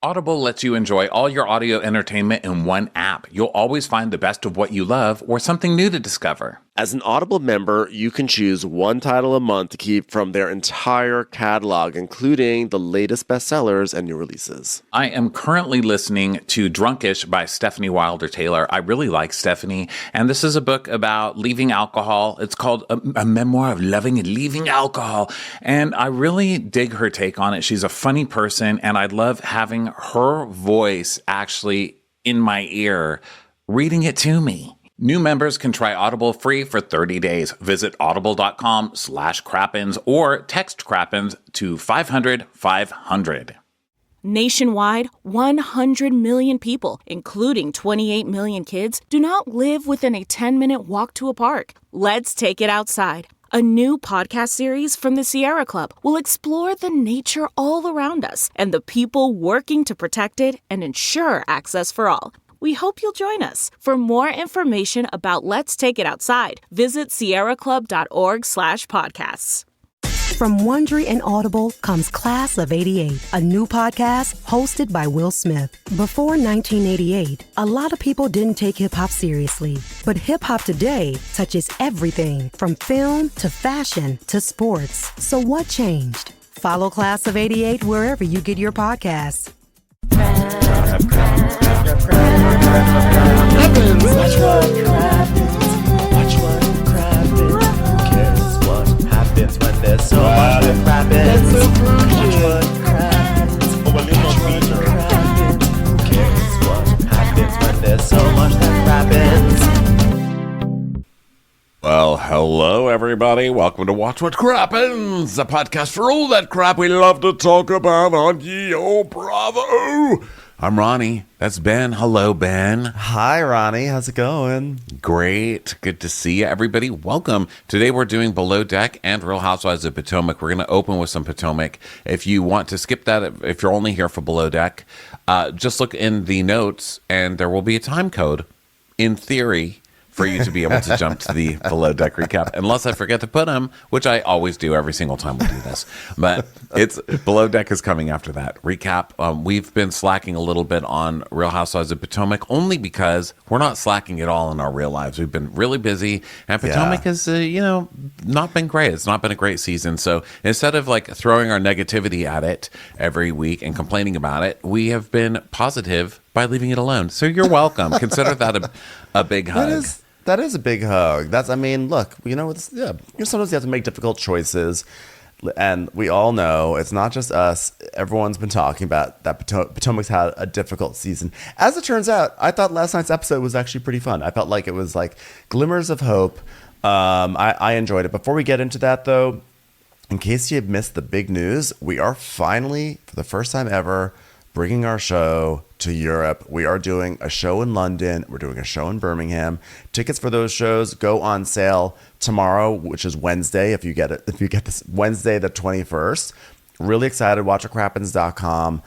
Audible lets you enjoy all your audio entertainment in one app. You'll always find the best of what you love or something new to discover. As an Audible member, you can choose one title a month to keep from their entire catalog, including the latest bestsellers and new releases. I am currently listening to Drunkish by Stephanie Wilder Taylor. I really like Stephanie, and this is a book about leaving alcohol. It's called a memoir of loving and leaving alcohol, and I really dig her take on it. She's a funny person, and I love having her voice actually in my ear, reading it to me. New members can try Audible free for 30 days. Visit audible.com/crappens or text crappens to 500-500. Nationwide, 100 million people, including 28 million kids, do not live within a 10-minute walk to a park. Let's Take It Outside, a new podcast series from the Sierra Club, will explore the nature all around us and the people working to protect it and ensure access for all. We hope you'll join us. For more information about Let's Take It Outside, visit sierraclub.org/podcasts. From Wondery and Audible comes Class of '88, a new podcast hosted by Will Smith. Before 1988, a lot of people didn't take hip-hop seriously. But hip-hop today touches everything from film to fashion to sports. So what changed? Follow Class of '88 wherever you get your podcasts. Watch what crappens. Who cares what happens when there's so much that crappens? Watch what crappens. Who cares what happens when there's so much that crappens? Well, hello, everybody. Welcome to Watch What Crappens, a podcast for all that crap we love to talk about on Yo Bravo. I'm Ronnie. That's Ben. Hello, Ben. Hi, Ronnie. How's it going? Great. Good to see you, everybody. Welcome. Today we're doing Below Deck and Real Housewives of Potomac. We're going to open with some Potomac. If you want to skip that, if you're only here for Below Deck, just look in the notes and there will be a time code, in theory, for you to be able to jump to the Below Deck recap, unless I forget to put them, which I always do every single time we do this. But it's Below Deck is coming after that recap. We've been slacking a little bit on Real Housewives of Potomac, only because we're not slacking at all in our real lives. We've been really busy, and Potomac has, not been great. It's not been a great season. So instead of like throwing our negativity at it every week and complaining about it, we have been positive by leaving it alone. So you're welcome. Consider that a big hug. That is a big hug. Look, sometimes you have to make difficult choices, and we all know it's not just us. Everyone's been talking about that Potomac's had a difficult season. As it turns out, I thought last night's episode was actually pretty fun. I felt like it was like glimmers of hope. I enjoyed it. Before we get into that, though, in case you missed the big news, we are finally, for the first time ever, bringing our show to Europe. We are doing a show in London. We're doing a show in Birmingham. Tickets for those shows go on sale tomorrow, which is Wednesday. If you get this Wednesday, the 21st. Really excited. WatchWhatCrappens.com.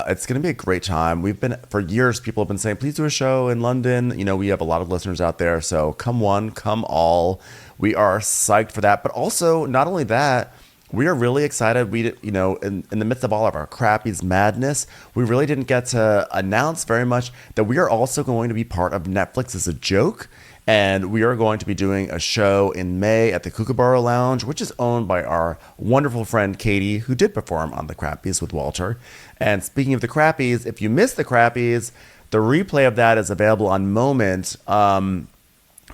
It's going to be a great time. For years, people have been saying, please do a show in London. We have a lot of listeners out there. So come one, come all. We are psyched for that. But also, not only that, we are really excited. In the midst of all of our crappies madness, we really didn't get to announce very much that we are also going to be part of Netflix as a joke. And we are going to be doing a show in May at the Kookaburra Lounge, which is owned by our wonderful friend Katie, who did perform on the Crappies with Walter. And speaking of the Crappies, if you missed the Crappies, the replay of that is available on Moment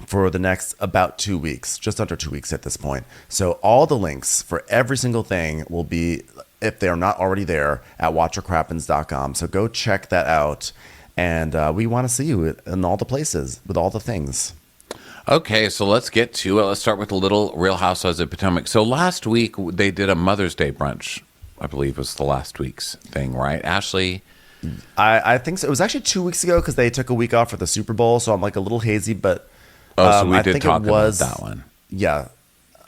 for the next about 2 weeks, just under 2 weeks at this point. So all the links for every single thing will be, if they're not already there, at watchwhatcrappens.com. So go check that out. And we want to see you in all the places with all the things. Okay, so let's get to it. Let's start with a little Real Housewives of Potomac. So last week, they did a Mother's Day brunch, I believe was the last week's thing, right? Ashley? I think so. It was actually 2 weeks ago because they took a week off for the Super Bowl. So I'm like a little hazy, but so we did talk about that one. Yeah.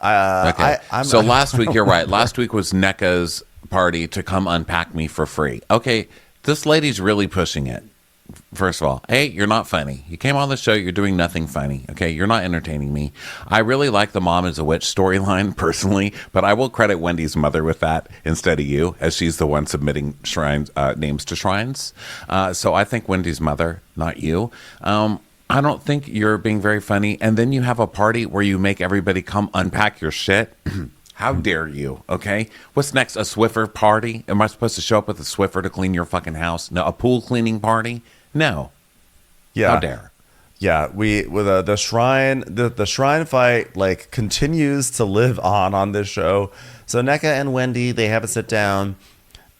Okay. So last week, you're right. Last week was NECA's party to come unpack me for free. Okay, this lady's really pushing it. First of all, A, you're not funny. You came on the show, you're doing nothing funny. Okay, you're not entertaining me. I really like the mom is a witch storyline personally, but I will credit Wendy's mother with that instead of you, as she's the one submitting shrines names to shrines. So I think Wendy's mother, not you. I don't think you're being very funny. And then you have a party where you make everybody come unpack your shit. How dare you, okay? What's next, a Swiffer party? Am I supposed to show up with a Swiffer to clean your fucking house? No, a pool cleaning party? No. Yeah. How dare? Yeah, we with the shrine fight like continues to live on this show. So NECA and Wendy, they have a sit down,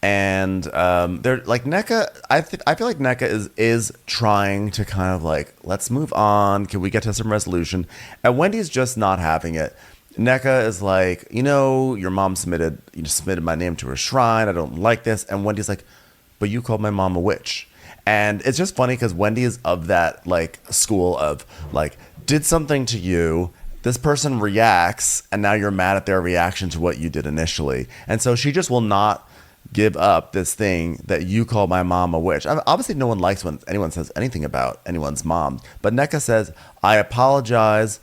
and they're like NECA. I feel like NECA is trying to kind of like, let's move on. Can we get to some resolution? And Wendy's just not having it. NECA is like, your mom submitted my name to her shrine. I don't like this. And Wendy's like, but you called my mom a witch. And it's just funny because Wendy is of that like school of like, did something to you, this person reacts, and now you're mad at their reaction to what you did initially. And so she just will not give up this thing that you call my mom a witch. I mean, obviously no one likes when anyone says anything about anyone's mom. But NECA says, I apologize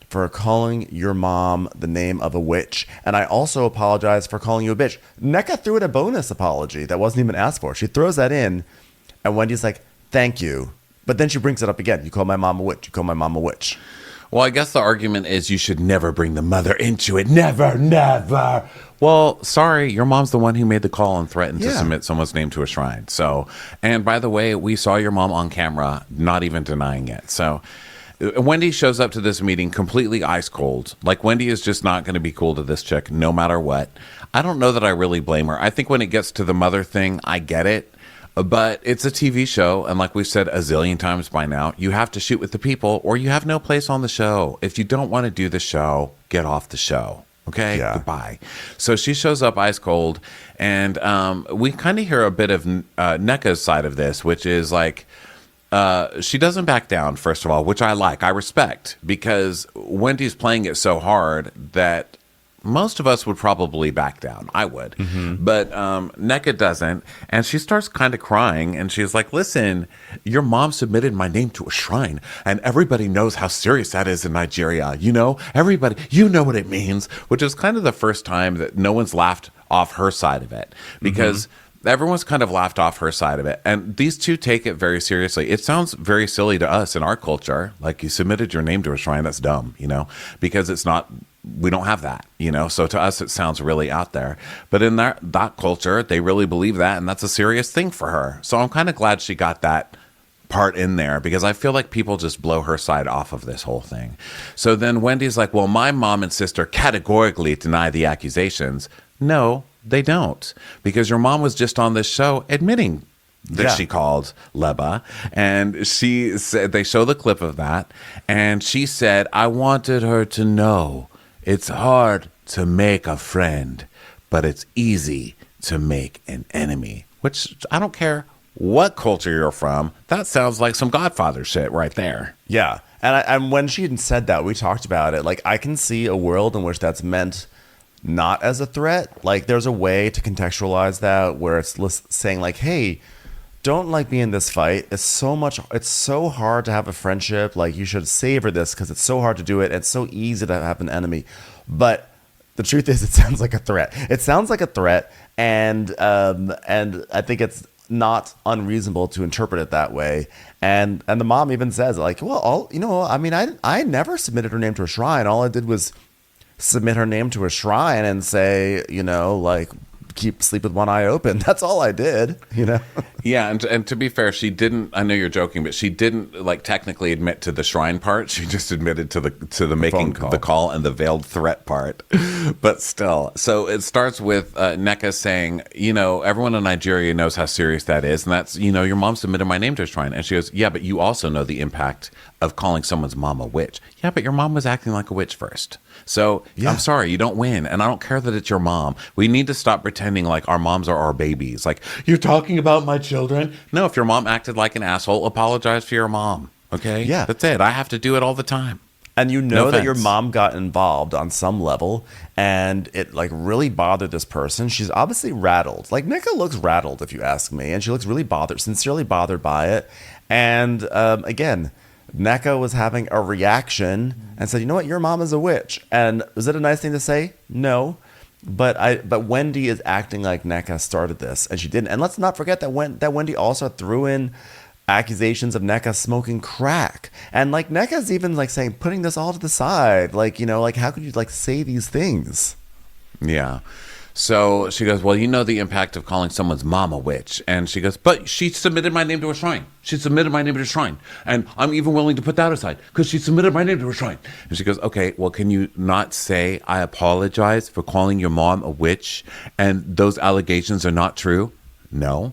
for calling your mom the name of a witch. And I also apologize for calling you a bitch. NECA threw in a bonus apology that wasn't even asked for. She throws that in. And Wendy's like, thank you. But then she brings it up again. You call my mom a witch. You call my mom a witch. Well, I guess the argument is you should never bring the mother into it. Never, never. Well, sorry, your mom's the one who made the call and threatened to submit someone's name to a shrine. So, and by the way, we saw your mom on camera, not even denying it. So Wendy shows up to this meeting completely ice cold. Like, Wendy is just not going to be cool to this chick no matter what. I don't know that I really blame her. I think when it gets to the mother thing, I get it. But it's a TV show, and like we've said a zillion times by now, you have to shoot with the people or you have no place on the show. If you don't want to do the show, get off the show. Okay? Yeah. Goodbye. So she shows up ice cold, and we kind of hear a bit of NECA's side of this, which is like, she doesn't back down, first of all, which I like. I respect, because Wendy's playing it so hard that most of us would probably back down. I would. Mm-hmm. But NECA doesn't. And she starts kind of crying. And she's like, listen, your mom submitted my name to a shrine. And everybody knows how serious that is in Nigeria. Everybody, you know what it means. Which is kind of the first time that no one's laughed off her side of it. Because everyone's kind of laughed off her side of it. And these two take it very seriously. It sounds very silly to us in our culture. Like, you submitted your name to a shrine. That's dumb, because it's not... We don't have that, so to us it sounds really out there. But in that culture, they really believe that, and that's a serious thing for her. So I'm kind of glad she got that part in there, because I feel like people just blow her side off of this whole thing. So then Wendy's like, well, my mom and sister categorically deny the accusations. No, they don't, because your mom was just on this show admitting that she called Leba, and she said, they show the clip of that, and she said, I wanted her to know it's hard to make a friend, but it's easy to make an enemy. Which, I don't care what culture you're from, that sounds like some Godfather shit right there. Yeah. And when she said that, we talked about it. Like, I can see a world in which that's meant not as a threat. Like, there's a way to contextualize that where it's saying like, hey, don't like be in this fight. It's so hard to have a friendship. Like, you should savor this because it's so hard to do it. It's so easy to have an enemy. But the truth is, it sounds like a threat. It sounds like a threat, and I think it's not unreasonable to interpret it that way. And the mom even says, like, well, I never submitted her name to a shrine. All I did was submit her name to a shrine and say, like, sleep with one eye open. That's all I did, Yeah, and to be fair, she didn't. I know you're joking, but she didn't like technically admit to the shrine part. She just admitted to the making the call and the veiled threat part. But still, so it starts with NECA saying, everyone in Nigeria knows how serious that is, and that's your mom submitted my name to a shrine, and she goes, yeah, but you also know the impact of calling someone's mom a witch. Yeah, but your mom was acting like a witch first. So I'm sorry, you don't win. And I don't care that it's your mom. We need to stop pretending like our moms are our babies. Like, you're talking about my children? No, if your mom acted like an asshole, apologize for your mom. Okay? Yeah. That's it. I have to do it all the time. And you know No that your offense. mom got involved on some level, and it like really bothered this person. She's obviously rattled. Like Nika looks rattled, if you ask me, and she looks really bothered, sincerely bothered by it. And again, Nika was having a reaction and said, "You know what? Your mom is a witch." And was it a nice thing to say? No. But Wendy is acting like Nneka started this, and she didn't. And let's not forget that Wendy also threw in accusations of Nneka smoking crack, and like Nneka's even like saying, putting this all to the side, like, you know, like how could you like say these things? Yeah. So she goes, well, you know the impact of calling someone's mom a witch. And she goes, but she submitted my name to a shrine. She submitted my name to a shrine. And I'm even willing to put that aside because she submitted my name to a shrine. And she goes, okay, well, can you not say I apologize for calling your mom a witch and those allegations are not true? No.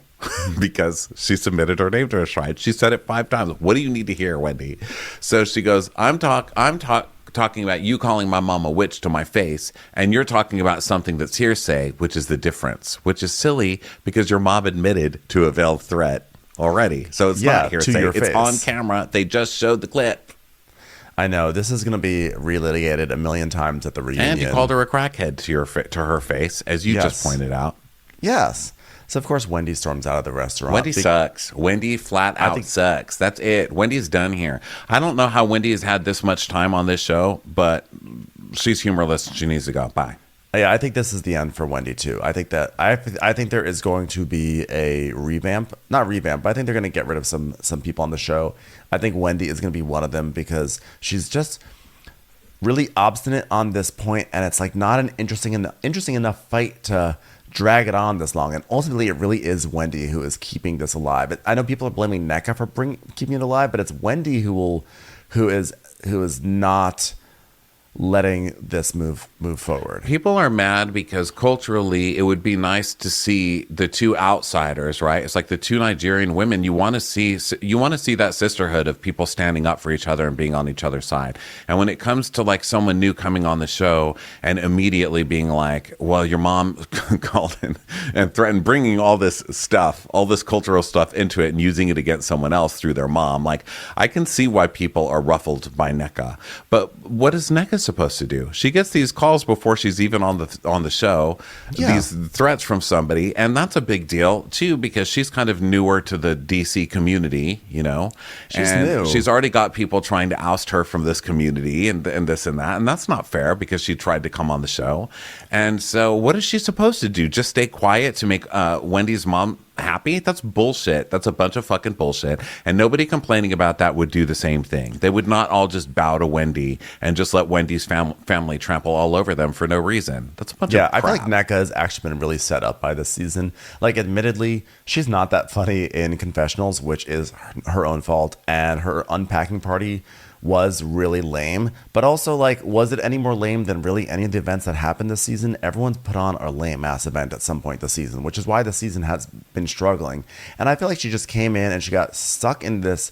Because she submitted her name to a shrine. She said it 5 times. What do you need to hear, Wendy? So she goes, I'm talking about you calling my mom a witch to my face, and you're talking about something that's hearsay, which is the difference, which is silly because your mom admitted to a veiled threat already. So it's Yeah, not hearsay. to your It's face. on camera. They just showed the clip. I know this is going to be relitigated a million times at the reunion. And you called her a crackhead to her face, as you just Yes. pointed out. Yes. So of course Wendy storms out of the restaurant. Wendy sucks. Wendy flat out sucks. That's it. Wendy's done here. I don't know how Wendy has had this much time on this show, but she's humorless. She needs to go. Bye. Yeah, I think this is the end for Wendy too. I think that I think there is going to be a revamp, not revamp, but I think they're going to get rid of some people on the show. I think Wendy is going to be one of them because she's just really obstinate on this point, and it's like not an interesting enough fight to drag it on this long. And ultimately, it really is Wendy who is keeping this alive. I know people are blaming Nneka for keeping it alive, but it's Wendy who is not letting this move forward. People are mad because culturally it would be nice to see the two outsiders, right? It's like the two Nigerian women. You want to see that sisterhood of people standing up for each other and being on each other's side. And when it comes to like someone new coming on the show and immediately being like, well, your mom called in and threatened, bringing all this stuff, all this cultural stuff into it and using it against someone else through their mom. Like, I can see why people are ruffled by Nneka. But what is Nneka supposed to do? She gets these calls before she's even on the show, these threats from somebody, and that's a big deal too because she's kind of newer to the DC community, you know. She's and new. She's already got people trying to oust her from this community and this and that, and that's not fair because she tried to come on the show. And so what is she supposed to do? Just stay quiet to make Wendy's mom happy? That's bullshit. That's a bunch of fucking bullshit. And nobody complaining about that would do the same thing. They would not all just bow to Wendy and just let Wendy's family trample all over them for no reason. That's a bunch of crap. I feel like Nneka has actually been really set up by this season. Like, admittedly, she's not that funny in confessionals, which is her own fault. And her unpacking party was really lame. But also, like, was it any more lame than really any of the events that happened this season? Everyone's put on a lame ass event at some point this season, which is why the season has been struggling. And I feel like she just came in and she got stuck in this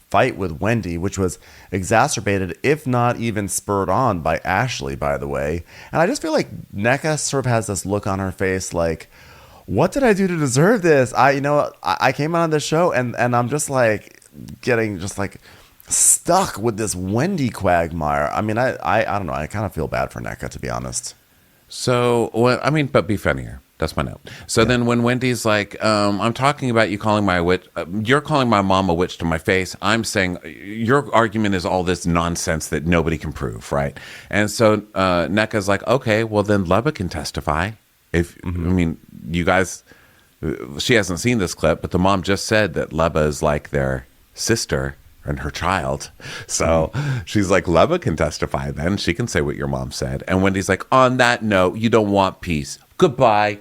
fight with Wendy, which was exacerbated, if not even spurred on by Ashley, by the way. And I just feel like Nneka sort of has this look on her face like, what did I do to deserve this? I came on the show and I'm just like getting just like stuck with this Wendy quagmire. I mean, I don't know. I kind of feel bad for Nneka, to be honest. So, well, I mean, but be funnier. That's my note. So then when Wendy's like, I'm talking about you calling my witch, you're calling my mom a witch to my face. I'm saying your argument is all this nonsense that nobody can prove, right? And so Nneka's like, okay, well then Leba can testify. I mean, you guys, she hasn't seen this clip, but the mom just said that Leba is like their sister and her child. So she's like, Leba can testify then. She can say what your mom said. And Wendy's like, on that note, you don't want peace. Goodbye.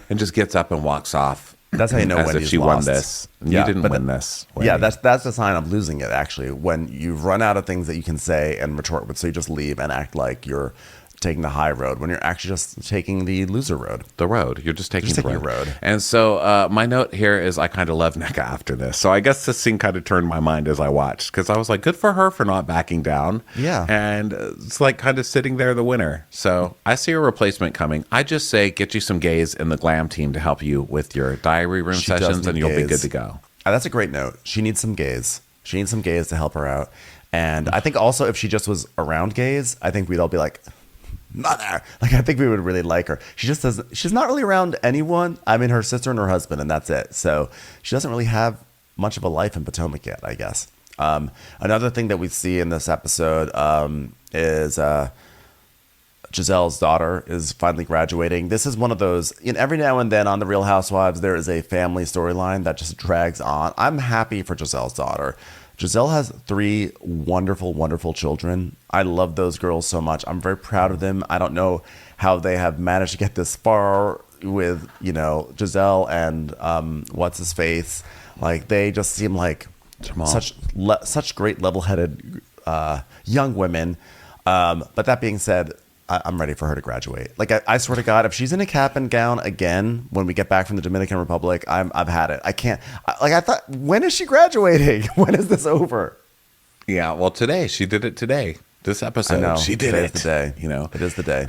And just gets up and walks off. That's how you know as Wendy's if she lost. won this. Yeah, You didn't but win this. Wendy. Yeah, that's the sign of losing it, actually, when you've run out of things that you can say and retort with, so you just leave and act like you're taking the high road when you're actually just taking the loser road. The road. You're just taking Just the taking road. your road. And so my note here is I kind of love Nneka after this. So I guess this scene kind of turned my mind as I watched because I was like, good for her for not backing down. Yeah. And it's like kind of sitting there the winner. So I see a replacement coming. I just say get you some gays in the glam team to help you with your diary room She does sessions need and you'll be gays. good to go. That's a great note. She needs some gays. She needs some gays to help her out. And I think also if she just was around gays, I think we'd all be like, mother. Like, I think we would really like her. She just doesn't, she's not really around anyone. I mean, her sister and her husband, and that's it. So she doesn't really have much of a life in Potomac yet, I guess. Another thing that we see in this episode is Giselle's daughter is finally graduating. This is one of those, every now and then on The Real Housewives, there is a family storyline that just drags on. I'm happy for Giselle's daughter. Giselle has 3 wonderful, wonderful children. I love those girls so much. I'm very proud of them. I don't know how they have managed to get this far with, Giselle and what's his face. Like, they just seem like such great level-headed young women. But that being said, I'm ready for her to graduate. Like, I swear to God, if she's in a cap and gown again when we get back from the Dominican Republic, I've had it. I can't. I thought, when is she graduating? When is this over? Yeah, well, today she did it today. This episode, I know. she did Today's it. the day. It is the day.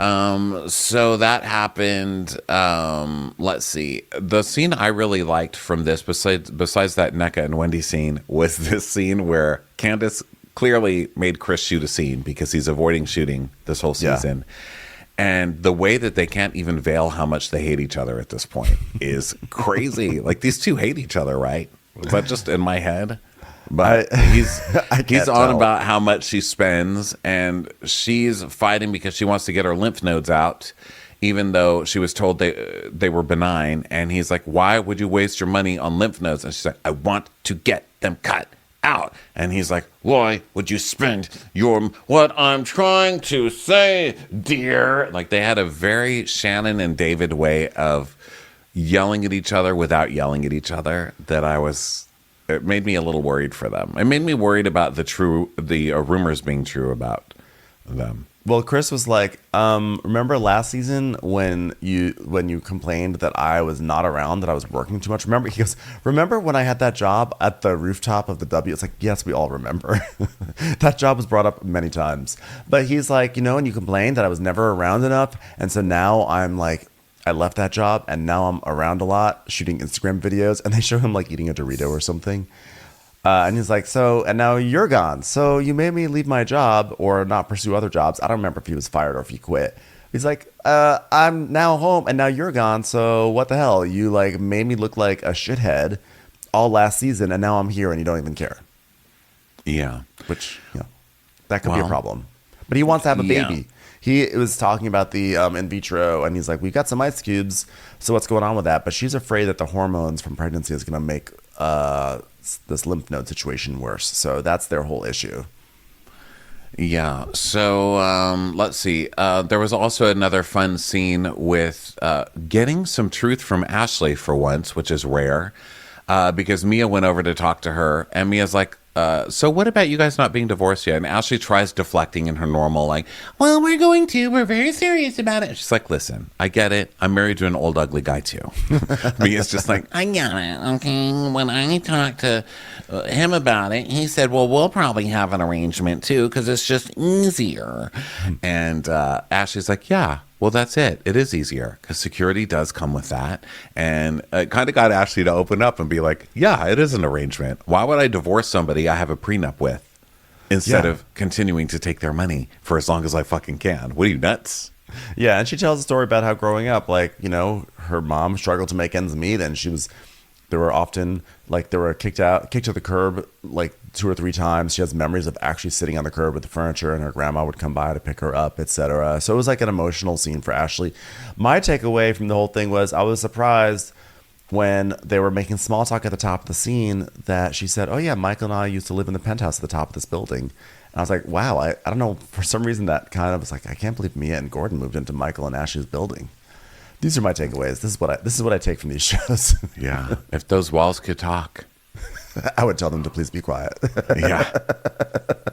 So that happened. Let's see. The scene I really liked from this, besides that NECA and Wendy scene, was this scene where Candace clearly made Chris shoot a scene because he's avoiding shooting this whole season. Yeah. And the way that they can't even veil how much they hate each other at this point is crazy. Like, these two hate each other, right? Is that just in my head? But he's on about how much she spends, and she's fighting because she wants to get her lymph nodes out, even though she was told they were benign. And he's like, why would you waste your money on lymph nodes? And she's like, I want to get them cut out. And he's like, why would you spend what I'm trying to say, dear? Like, they had a very Shannon and David way of yelling at each other without yelling at each other that it made me a little worried for them. It made me worried about the rumors being true about them. Well, Chris was like, remember last season when you complained that I was not around, that I was working too much? He goes, remember when I had that job at the rooftop of the W? It's like, yes, we all remember. That job was brought up many times. But he's like, and you complained that I was never around enough. And so now I'm like, I left that job and now I'm around a lot shooting Instagram videos. And they show him like eating a Dorito or something. And he's like, and now you're gone. So you made me leave my job or not pursue other jobs. I don't remember if he was fired or if he quit. He's like, I'm now home and now you're gone. So what the hell? You like made me look like a shithead all last season and now I'm here and you don't even care. Yeah. Which, that could be a problem. But he wants to have a baby. Yeah. He was talking about the in vitro and he's like, we got some ice cubes. So what's going on with that? But she's afraid that the hormones from pregnancy is going to make this lymph node situation worse. So that's their whole issue. Yeah. So let's see. There was also another fun scene with getting some truth from Ashley for once, which is rare, because Mia went over to talk to her and Mia's like, so what about you guys not being divorced yet? And Ashley tries deflecting in her normal, like, well, we're very serious about it. She's like, listen, I get it. I'm married to an old ugly guy too. Mia's just like, I get it. Okay. When I talked to him about it, he said, well, we'll probably have an arrangement too, because it's just easier. And Ashley's like, yeah. Well, that's it. It is easier because security does come with that. And it kind of got Ashley to open up and be like, yeah, it is an arrangement. Why would I divorce somebody I have a prenup with instead of continuing to take their money for as long as I fucking can? What are you, nuts? Yeah, and she tells a story about how growing up, like, her mom struggled to make ends meet and they were kicked to the curb like 2 or 3 times. She has memories of actually sitting on the curb with the furniture and her grandma would come by to pick her up, etc. So it was like an emotional scene for Ashley. My takeaway from the whole thing was I was surprised when they were making small talk at the top of the scene that she said, oh yeah, Michael and I used to live in the penthouse at the top of this building. And I was like, wow, I don't know, for some reason that kind of was like, I can't believe Mia and Gordon moved into Michael and Ashley's building. These are my takeaways. This is what I take from these shows. Yeah. If those walls could talk, I would tell them to please be quiet. Yeah.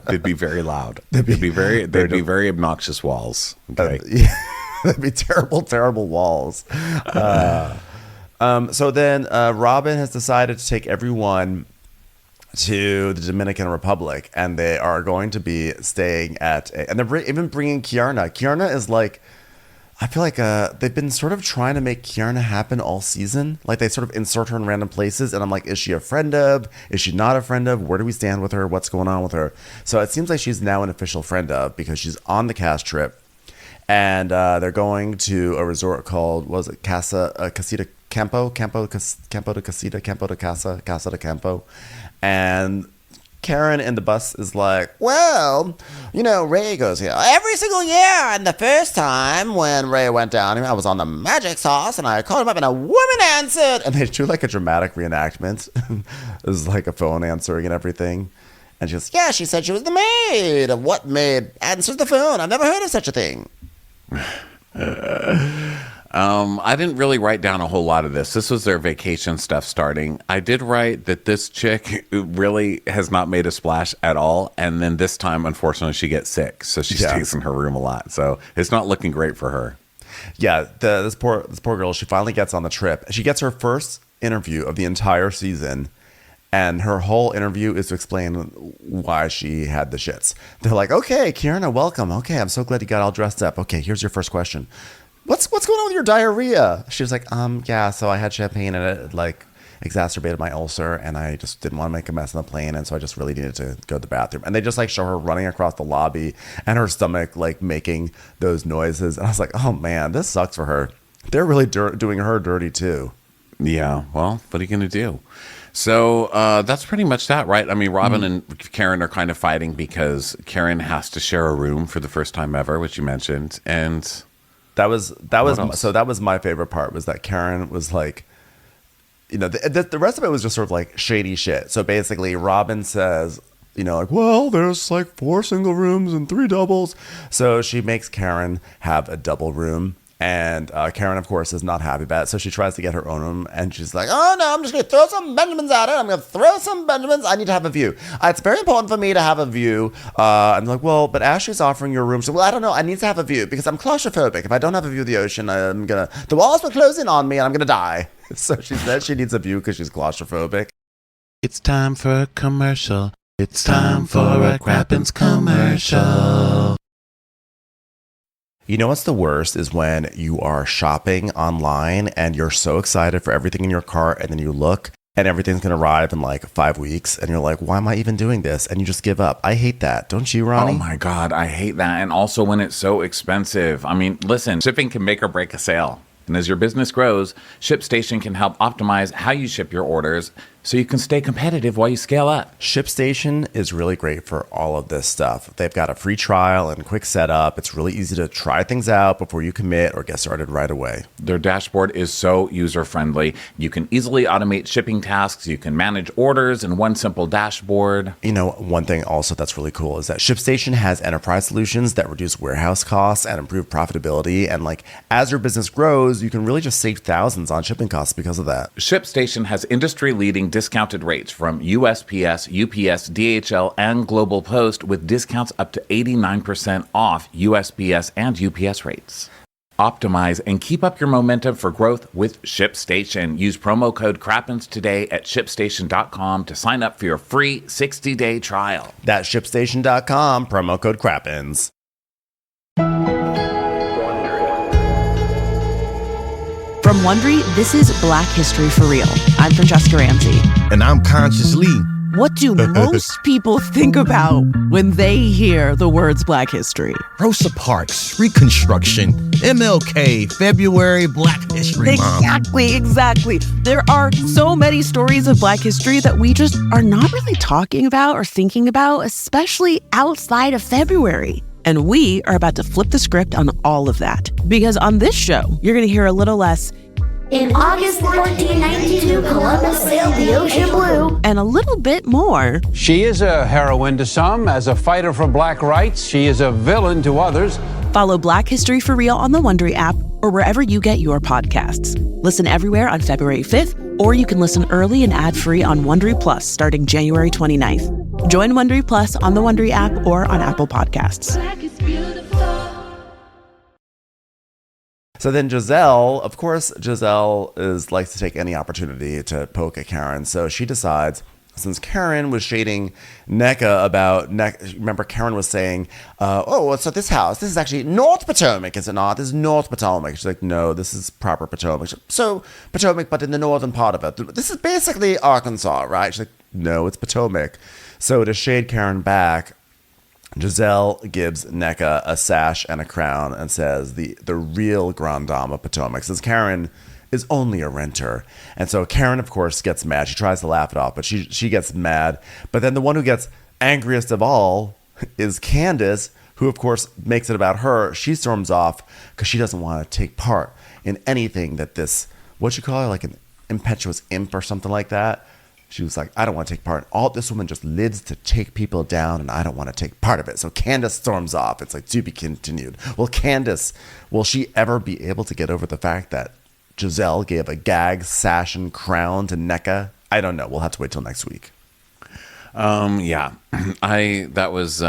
They'd be very loud. They'd be very obnoxious walls. Okay. They'd be terrible, terrible walls. So then Robin has decided to take everyone to the Dominican Republic, and they are going to be staying and they're even bringing Kiarna. Kiarna is like I feel like they've been sort of trying to make Kierna happen all season. Like they sort of insert her in random places, and I'm like, is she a friend of? Is she not a friend of? Where do we stand with her? What's going on with her? So it seems like she's now an official friend of because she's on the cast trip, and they're going to a resort called, what was it, Casita Campo de Casa de Campo, and Karen in the bus is like, well, Ray goes here every single year. And the first time when Ray went down, I was on the magic sauce and I called him up and a woman answered. And they do like a dramatic reenactment. It was like a phone answering and everything. And she goes, yeah, she said she was the maid. What maid answers the phone? I've never heard of such a thing. I didn't really write down a whole lot of this. This was their vacation stuff starting. I did write that this chick really has not made a splash at all. And then this time, unfortunately, she gets sick. So she stays in her room a lot. So it's not looking great for her. Yeah, this poor girl, she finally gets on the trip. She gets her first interview of the entire season. And her whole interview is to explain why she had the shits. They're like, okay, Kierna, welcome. Okay, I'm so glad you got all dressed up. Okay, here's your first question. What's going on with your diarrhea? She was like, yeah, so I had champagne and it like exacerbated my ulcer and I just didn't want to make a mess on the plane. And so I just really needed to go to the bathroom. And they just like show her running across the lobby and her stomach like making those noises. And I was like, oh man, this sucks for her. They're really doing her dirty too. Yeah, well, what are you going to do? So that's pretty much that, right? I mean, Robin and Karen are kind of fighting because Karen has to share a room for the first time ever, which you mentioned. And that was my favorite part, was that Karen was like, the rest of it was just sort of like shady shit. So basically Robin says, like, well, there's like 4 single rooms and 3 doubles. So she makes Karen have a double room. And Karen, of course, is not happy about it. So she tries to get her own room. And she's like, oh, no, I'm just going to throw some Benjamins at it. I'm going to throw some Benjamins. I need to have a view. It's very important for me to have a view. I'm like, well, but Ashley's offering your room. So, well, I don't know. I need to have a view because I'm claustrophobic. If I don't have a view of the ocean, the walls will close in on me and I'm going to die. So she said she needs a view because she's claustrophobic. It's time for a commercial. It's time for a Crappens commercial. You know what's the worst is when you are shopping online and you're so excited for everything in your cart and then you look and everything's going to arrive in like 5 weeks and you're like, why am I even doing this? And you just give up. I hate that. Don't you, Ronnie? Oh my God, I hate that. And also when it's so expensive. I mean, listen, shipping can make or break a sale. And as your business grows, ShipStation can help optimize how you ship your orders so you can stay competitive while you scale up. ShipStation is really great for all of this stuff. They've got a free trial and quick setup. It's really easy to try things out before you commit or get started right away. Their dashboard is so user-friendly. You can easily automate shipping tasks. You can manage orders in one simple dashboard. One thing also that's really cool is that ShipStation has enterprise solutions that reduce warehouse costs and improve profitability. And like as your business grows, you can really just save thousands on shipping costs because of that. ShipStation has industry-leading discounted rates from USPS, UPS, DHL, and Global Post with discounts up to 89% off USPS and UPS rates. Optimize and keep up your momentum for growth with ShipStation. Use promo code Crappens today at ShipStation.com to sign up for your free 60-day trial. That's ShipStation.com, promo code Crappens. From Wondery, this is Black History for Real. I'm Francesca Ramsey. And I'm Conscious Lee. What do most people think about when they hear the words Black History? Rosa Parks, Reconstruction, MLK, February, Black History Month. Exactly. There are so many stories of Black history that we just are not really talking about or thinking about, especially outside of February. And we are about to flip the script on all of that. Because on this show, you're going to hear a little less, in August 1492, Columbus sailed the ocean blue. And a little bit more. She is a heroine to some. As a fighter for black rights, she is a villain to others. Follow Black History for Real on the Wondery app or wherever you get your podcasts. Listen everywhere on February 5th, or you can listen early and ad-free on Wondery Plus starting January 29th. Join Wondery Plus on the Wondery app or on Apple Podcasts. So then Giselle, of course, likes to take any opportunity to poke at Karen. So she decides, since Karen was shading NECA about, remember Karen was saying, so this house, this is actually North Potomac, is it not? This is North Potomac. She's like, no, this is proper Potomac. So Potomac, but in the northern part of it. This is basically Arkansas, right? She's like, no, it's Potomac. So to shade Karen back, Giselle gives NECA a sash and a crown and says the real Grand Dame of Potomac, says Karen is only a renter. And so Karen, of course, gets mad. She tries to laugh it off, but she gets mad. But then the one who gets angriest of all is Candace, who, of course, makes it about her. She storms off because she doesn't want to take part in anything that this, what you call her, like an impetuous imp or something like that. She was like, I don't want to take part. All this woman just lives to take people down, and I don't want to take part of it. So Candace storms off. It's like, to be continued. Well, Candace, will she ever be able to get over the fact that Giselle gave a gag, sash, and crown to NECA? I don't know. We'll have to wait till next week. Yeah. That was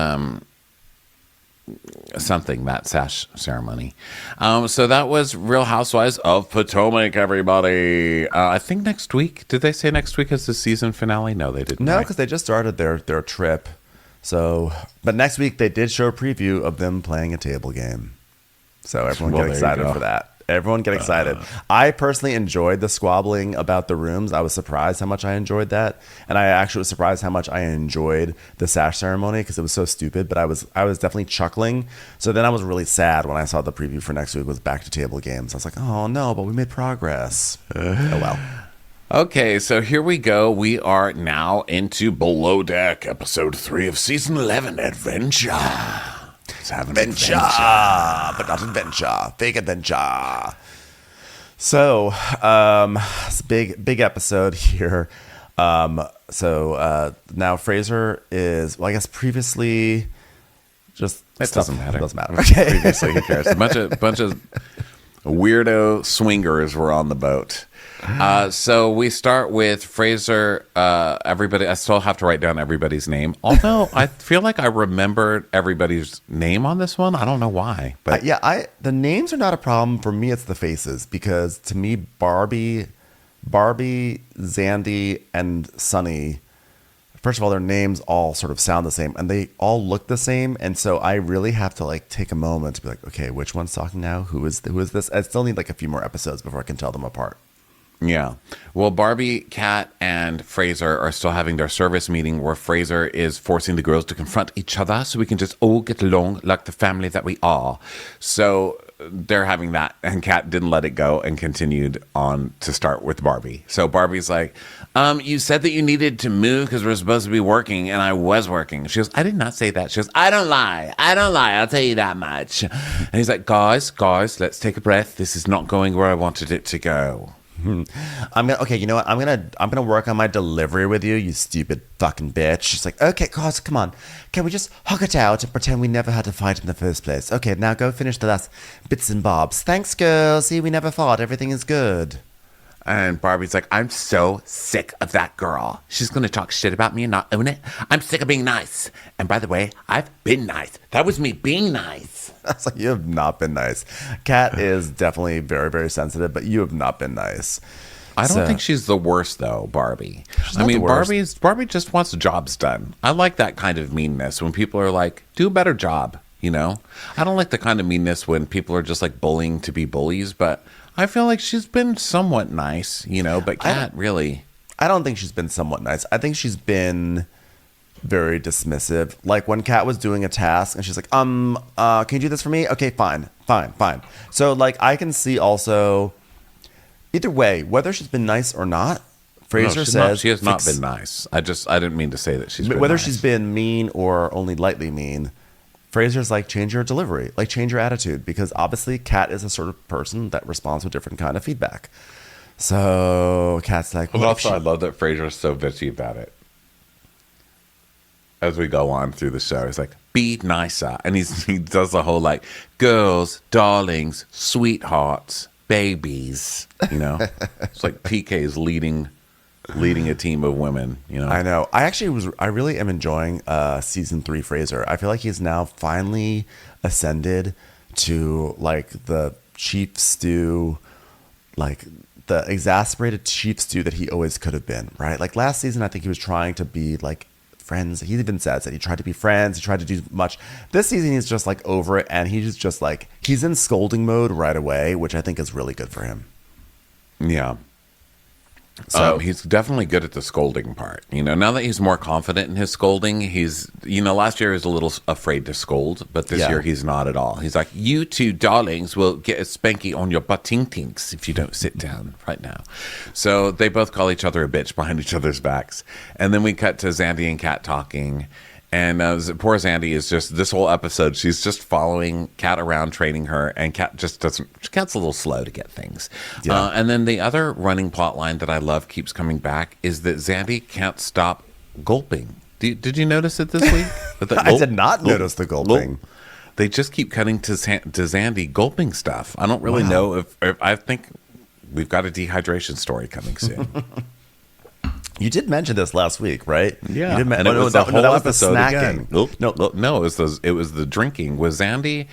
something, that sash ceremony. So that was Real Housewives of Potomac, everybody. I think next week. Did they say next week is the season finale? No, they didn't. No, because they just started their trip. So, but next week they did show a preview of them playing a table game. So everyone get excited for that. Everyone get excited. I personally enjoyed the squabbling about the rooms. I was surprised how much I enjoyed that. And I actually was surprised how much I enjoyed the sash ceremony because it was so stupid, but I was definitely chuckling. So then I was really sad when I saw the preview for next week was back to table games. I was like, oh no, but we made progress. Oh well. Okay, so here we go. We are now into Below Deck, episode 3 of season 11, Adventure. Adventure, but not adventure. Fake adventure. So, it's a big episode here. So now Fraser is, well, I guess previously, just it doesn't matter. Doesn't matter. Okay. Previously, who cares? A bunch of weirdo swingers were on the boat. So we start with Fraser. Everybody, I still have to write down everybody's name. Although I feel like I remembered everybody's name on this one. I don't know why. But the names are not a problem for me. It's the faces, because to me, Barbie, Zandy, and Sunny. First of all, their names all sort of sound the same, and they all look the same. And so I really have to like take a moment to be like, okay, which one's talking now? Who is this? I still need like a few more episodes before I can tell them apart. Yeah. Well, Barbie, Kat, and Fraser are still having their service meeting where Fraser is forcing the girls to confront each other so we can just all get along like the family that we are. So they're having that, and Kat didn't let it go and continued on to start with Barbie. So Barbie's like, you said that you needed to move because we're supposed to be working, and I was working. She goes, I did not say that. She goes, I don't lie. I'll tell you that much. And he's like, guys, let's take a breath. This is not going where I wanted it to go. Okay, you know what? I'm gonna work on my delivery with you stupid fucking bitch. She's like, okay, guys, come on. Can we just hug it out and pretend we never had to fight in the first place? Okay, now go finish the last bits and bobs. Thanks, girl. See, we never fought. Everything is good. And Barbie's like, I'm so sick of that girl. She's going to talk shit about me and not own it. I'm sick of being nice. And by the way, I've been nice. That was me being nice. I was like, you have not been nice. Kat is definitely very, very sensitive, but you have not been nice. I don't think she's the worst, though, Barbie. I mean, Barbie just wants jobs done. I like that kind of meanness when people are like, do a better job, you know? I don't like the kind of meanness when people are just like bullying to be bullies, but I feel like she's been somewhat nice, you know, but Kat really. I don't think she's been somewhat nice. I think she's been very dismissive. Like when Kat was doing a task and she's like, can you do this for me? Okay, fine. So like I can see also either way, whether she's been nice or not, Fraser says she has not been nice. I didn't mean to say that she's been whether nice. She's been mean or only lightly mean. Fraser's like, change your delivery, like change your attitude, because obviously Kat is a sort of person that responds to different kind of feedback. So Kat's like, well, also I love that Fraser's so bitchy about it. As we go on through the show, he's like, be nicer. And he does the whole like, girls, darlings, sweethearts, babies, you know? It's like PK's leading a team of women, you know. I know. I really am enjoying season 3 Fraser. I feel like he's now finally ascended to like the chief stew, like the exasperated chief stew that he always could have been, right? Like last season, I think he was trying to be like friends. He even says that he tried to be friends. He tried to do much. This season, he's just like over it, and he's just like he's in scolding mode right away, which I think is really good for him. Yeah. So he's definitely good at the scolding part. You know, now that he's more confident in his scolding, he's, you know, last year he was a little afraid to scold, but this year he's not at all. He's like, you two darlings will get a spanky on your butt-tink-tinks if you don't sit down right now. So they both call each other a bitch behind each other's backs. And then we cut to Xandy and Kat talking. And poor Xandy is just, this whole episode, she's just following Kat around, training her, and Kat just doesn't, Kat's a little slow to get things. Yeah. And then the other running plot line that I love keeps coming back is that Xandy can't stop gulping. Did you notice it this week? I did not notice the gulping. They just keep cutting to Xandy gulping stuff. I don't really know if I think we've got a dehydration story coming soon. You did mention this last week, right? Yeah, you did and it was the whole episode snacking. Again. No, it was the drinking. Was Xandy?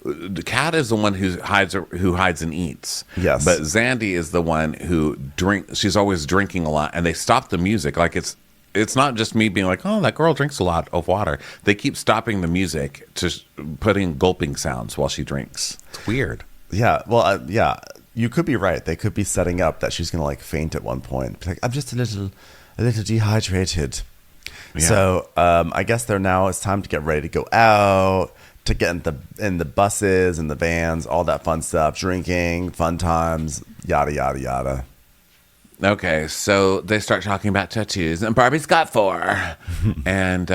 The cat is the one who hides and eats. Yes, but Xandy is the one who drinks. She's always drinking a lot, and they stop the music. Like it's not just me being like, oh, that girl drinks a lot of water. They keep stopping the music to put in gulping sounds while she drinks. It's weird. Yeah. Well, yeah. You could be right. They could be setting up that she's going to like faint at one point. Like, I'm just a little dehydrated. Yeah. So I guess it's time to get ready to go out, to get in the buses and the vans, all that fun stuff, drinking, fun times, yada, yada, yada. Okay, so they start talking about tattoos, and Barbie's got 4. And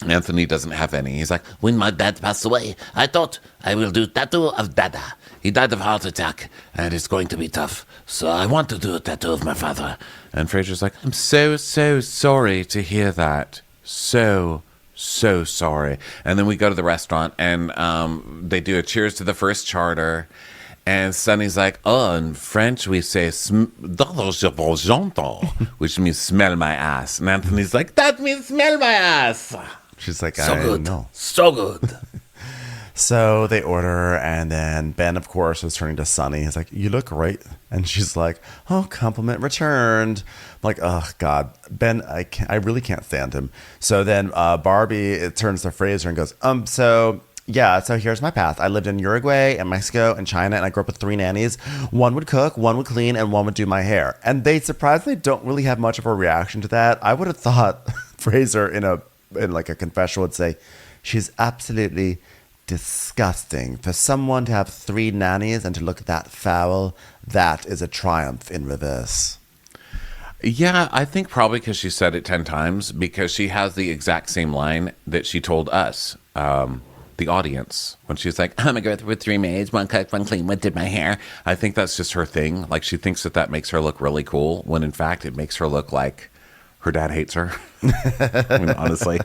Anthony doesn't have any. He's like, when my dad passed away, I thought I will do tattoo of Dada. He died of heart attack, and it's going to be tough. So I want to do a tattoo of my father. And Fraser's like, I'm so sorry to hear that. So sorry. And then we go to the restaurant, and they do a cheers to the first charter. And Sunny's like, oh, in French we say, which means smell my ass. And Anthony's like, that means smell my ass. She's like, so I good. know. So good. So they order, and then Ben, of course, is turning to Sunny. He's like, you look great. And she's like, oh, compliment returned. I'm like, oh, God. Ben, I really can't stand him. So then Barbie turns to Fraser and goes, so here's my path. I lived in Uruguay and Mexico and China, and I grew up with 3 nannies. One would cook, one would clean, and one would do my hair. And they surprisingly don't really have much of a reaction to that. I would have thought Fraser in like a confession would say, she's absolutely disgusting. For someone to have 3 nannies and to look that foul, that is a triumph in reverse. Yeah, I think probably because she said it 10 times, because she has the exact same line that she told us, the audience, when she's like, I'm a girl with 3 maids, one cooked, one clean, one did my hair. I think that's just her thing. Like, she thinks that makes her look really cool, when in fact it makes her look like her dad hates her. I mean, honestly,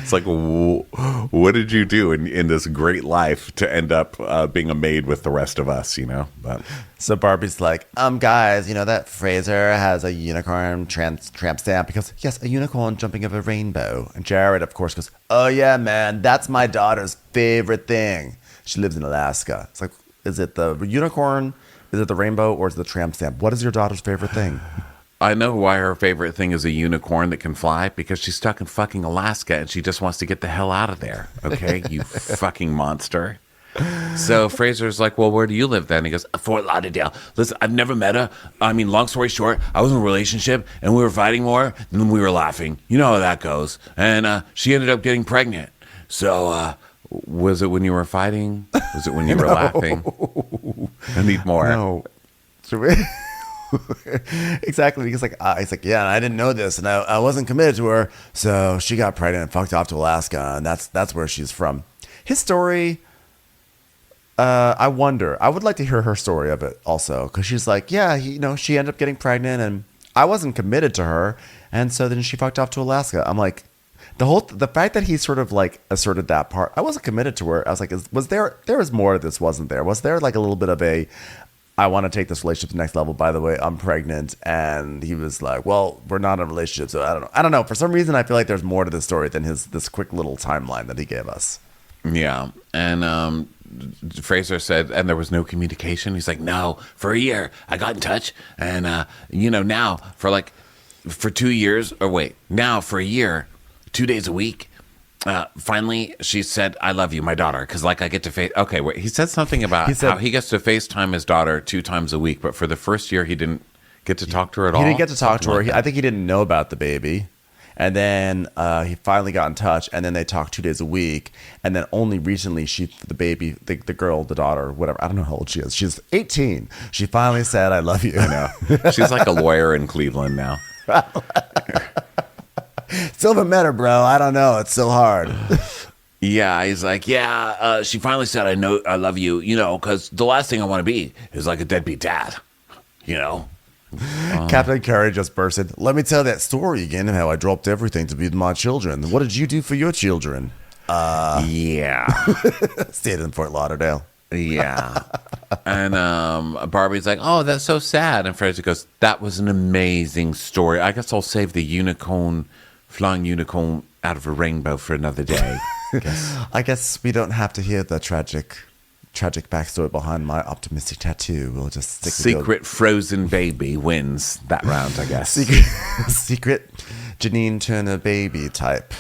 it's like, what did you do in this great life to end up being a maid with the rest of us, you know? But so Barbie's like, guys, you know that Fraser has a unicorn tramp stamp because, yes, a unicorn jumping over a rainbow. And Jared, of course, goes, oh, yeah, man, that's my daughter's favorite thing. She lives in Alaska. It's like, is it the unicorn, is it the rainbow, or is it the tramp stamp? What is your daughter's favorite thing? I know why her favorite thing is a unicorn that can fly, because she's stuck in fucking Alaska and she just wants to get the hell out of there. Okay, you fucking monster. So Fraser's like, well, where do you live then? He goes, Fort Lauderdale. Listen, I've never met her. I mean, long story short, I was in a relationship and we were fighting more than we were laughing. You know how that goes. And she ended up getting pregnant. So was it when you were fighting? Was it when you were laughing? I need more. No. Exactly. He's like, yeah, I didn't know this, and I wasn't committed to her, so she got pregnant and fucked off to Alaska, and that's where she's from. His story, I wonder. I would like to hear her story of it also, because she's like, yeah, she ended up getting pregnant, and I wasn't committed to her, and so then she fucked off to Alaska. I'm like, the fact that he sort of like asserted that part, I wasn't committed to her. I was like, there was more to this, wasn't there? Was there like a little bit of a, I want to take this relationship to the next level. By the way, I'm pregnant. And he was like, well, we're not in a relationship. So I don't know. For some reason, I feel like there's more to the story than this quick little timeline that he gave us. Yeah. And Fraser said, and there was no communication. He's like, no, for a year I got in touch, and now for 2 years, or wait, now for a year, 2 days a week. Finally, she said, I love you, my daughter, because I get to face. Okay, wait, he said something about how he gets to FaceTime his daughter 2 times a week, but for the first year, he didn't get to talk to her at all. He didn't get to talk to her. I think he didn't know about the baby. And then he finally got in touch, and then they talked 2 days a week. And then only recently, the girl, the daughter, whatever, I don't know how old she is. She's 18. She finally said, I love you. I know. She's like a lawyer in Cleveland now. Still haven't met her, bro. I don't know. It's so hard. Yeah, he's like, she finally said, I love you, because the last thing I want to be is like a deadbeat dad, Captain Carey just bursted. Let me tell that story again of how I dropped everything to be with my children. What did you do for your children? Yeah. Stayed in Fort Lauderdale. Yeah. And Barbie's like, oh, that's so sad. And Fraser goes, that was an amazing story. I guess I'll save the flying unicorn out of a rainbow for another day. I guess we don't have to hear the tragic backstory behind my optimistic tattoo. We'll just stick Secret frozen baby wins that round, I guess. Secret Janine Turner baby type.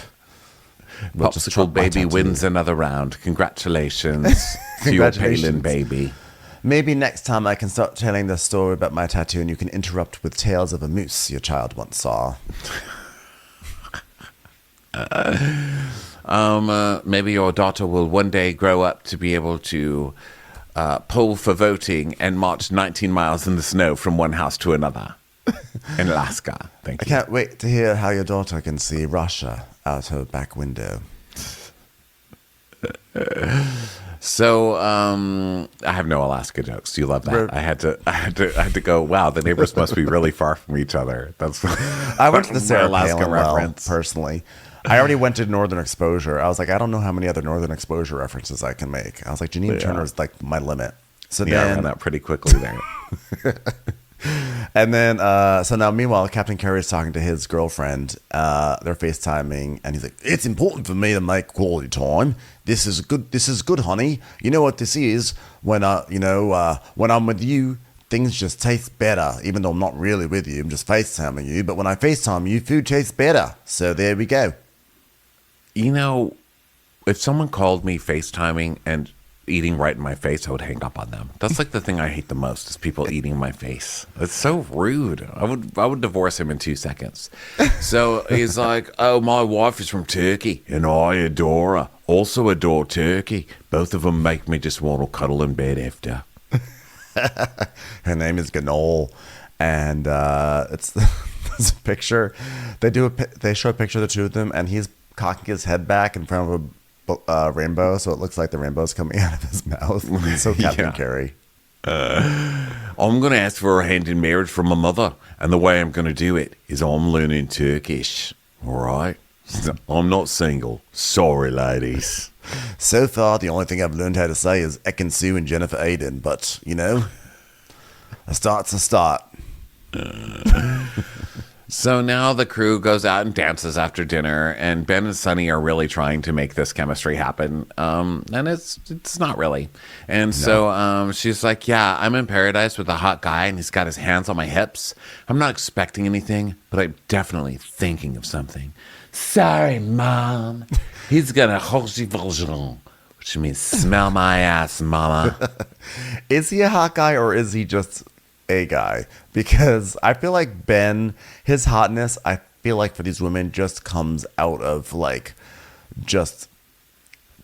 Popsicle baby wins another round. Congratulations to your Palin baby. Maybe next time I can start telling the story about my tattoo and you can interrupt with tales of a moose your child once saw. Maybe your daughter will one day grow up to be able to poll for voting and march 19 miles in the snow from one house to another in Alaska. Thank you. I can't wait to hear how your daughter can see Russia out her back window. So I have no Alaska jokes. You love that. I had to go, wow, the neighbors must be really far from each other. That's I went to the Sarah Alaska Palin reference personally. I already went to Northern Exposure. I was like, I don't know how many other Northern Exposure references I can make. I was like, Janine Turner's like my limit. So I ran that pretty quickly there. And then, so now, meanwhile, Captain Carey is talking to his girlfriend. They're FaceTiming, and he's like, "It's important for me to make quality time. This is good, honey. You know what this is? When when I'm with you, things just taste better. Even though I'm not really with you, I'm just FaceTiming you. But when I FaceTime you, food tastes better. So there we go." If someone called me FaceTiming and eating right in my face, I would hang up on them. That's like the thing I hate the most is people eating in my face. It's so rude. I would divorce him in 2 seconds. So he's like, oh, my wife is from Turkey and I adore her. Also adore Turkey. Both of them make me just want to cuddle in bed after. Her name is Ganol. And it's a picture. They show a picture of the two of them and he's cocking his head back in front of a rainbow, so it looks like the rainbow's coming out of his mouth. So Captain Carey. I'm going to ask for a hand in marriage from my mother, and the way I'm going to do it is I'm learning Turkish. All right? I'm not single. Sorry, ladies. So far, the only thing I've learned how to say is Ekin Sue and Jennifer Aiden, but, a start's a start. So now the crew goes out and dances after dinner, and Ben and Sunny are really trying to make this chemistry happen, and it's not really. And so she's like, yeah, I'm in paradise with a hot guy, and he's got his hands on my hips. I'm not expecting anything, but I'm definitely thinking of something. Sorry, Mom. He's gonna which means smell my ass, Mama. Is he a hot guy, or is he just a guy? Because I feel like Ben, his hotness, I feel like for these women just comes out of like just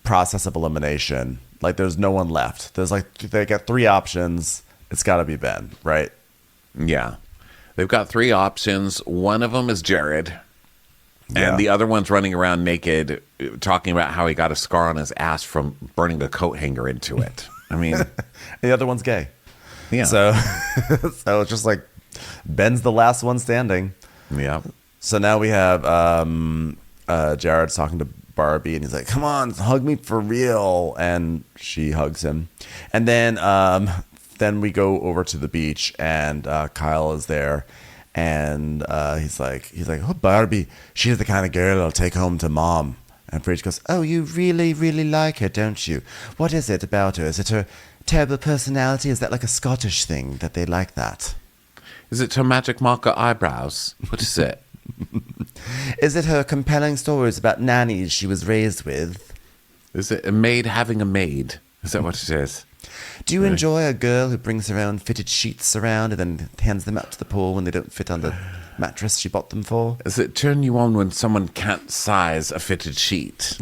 process of elimination. Like there's no one left. There's like they got 3 options. It's got to be Ben, right? Yeah, they've got 3 options. One of them is Jared, and the other one's running around naked, talking about how he got a scar on his ass from burning a coat hanger into it. I mean, the other one's gay. Yeah. So it's just like Ben's the last one standing. Yeah. So now we have Jared's talking to Barbie, and he's like, "Come on, hug me for real," and she hugs him. And then we go over to the beach, and Kyle is there, and he's like, "Oh, Barbie, she's the kind of girl I'll take home to Mom. And Fraser goes, oh, you really, really like her, don't you? What is it about her? Is it her terrible personality? Is that like a Scottish thing that they like that? Is it her magic marker eyebrows? What is it? Is it her compelling stories about nannies she was raised with? Is it a maid having a maid? Is that what it is? Do you enjoy a girl who brings her own fitted sheets around and then hands them out to the pool when they don't fit on the mattress she bought them for? Does it turn you on when someone can't size a fitted sheet?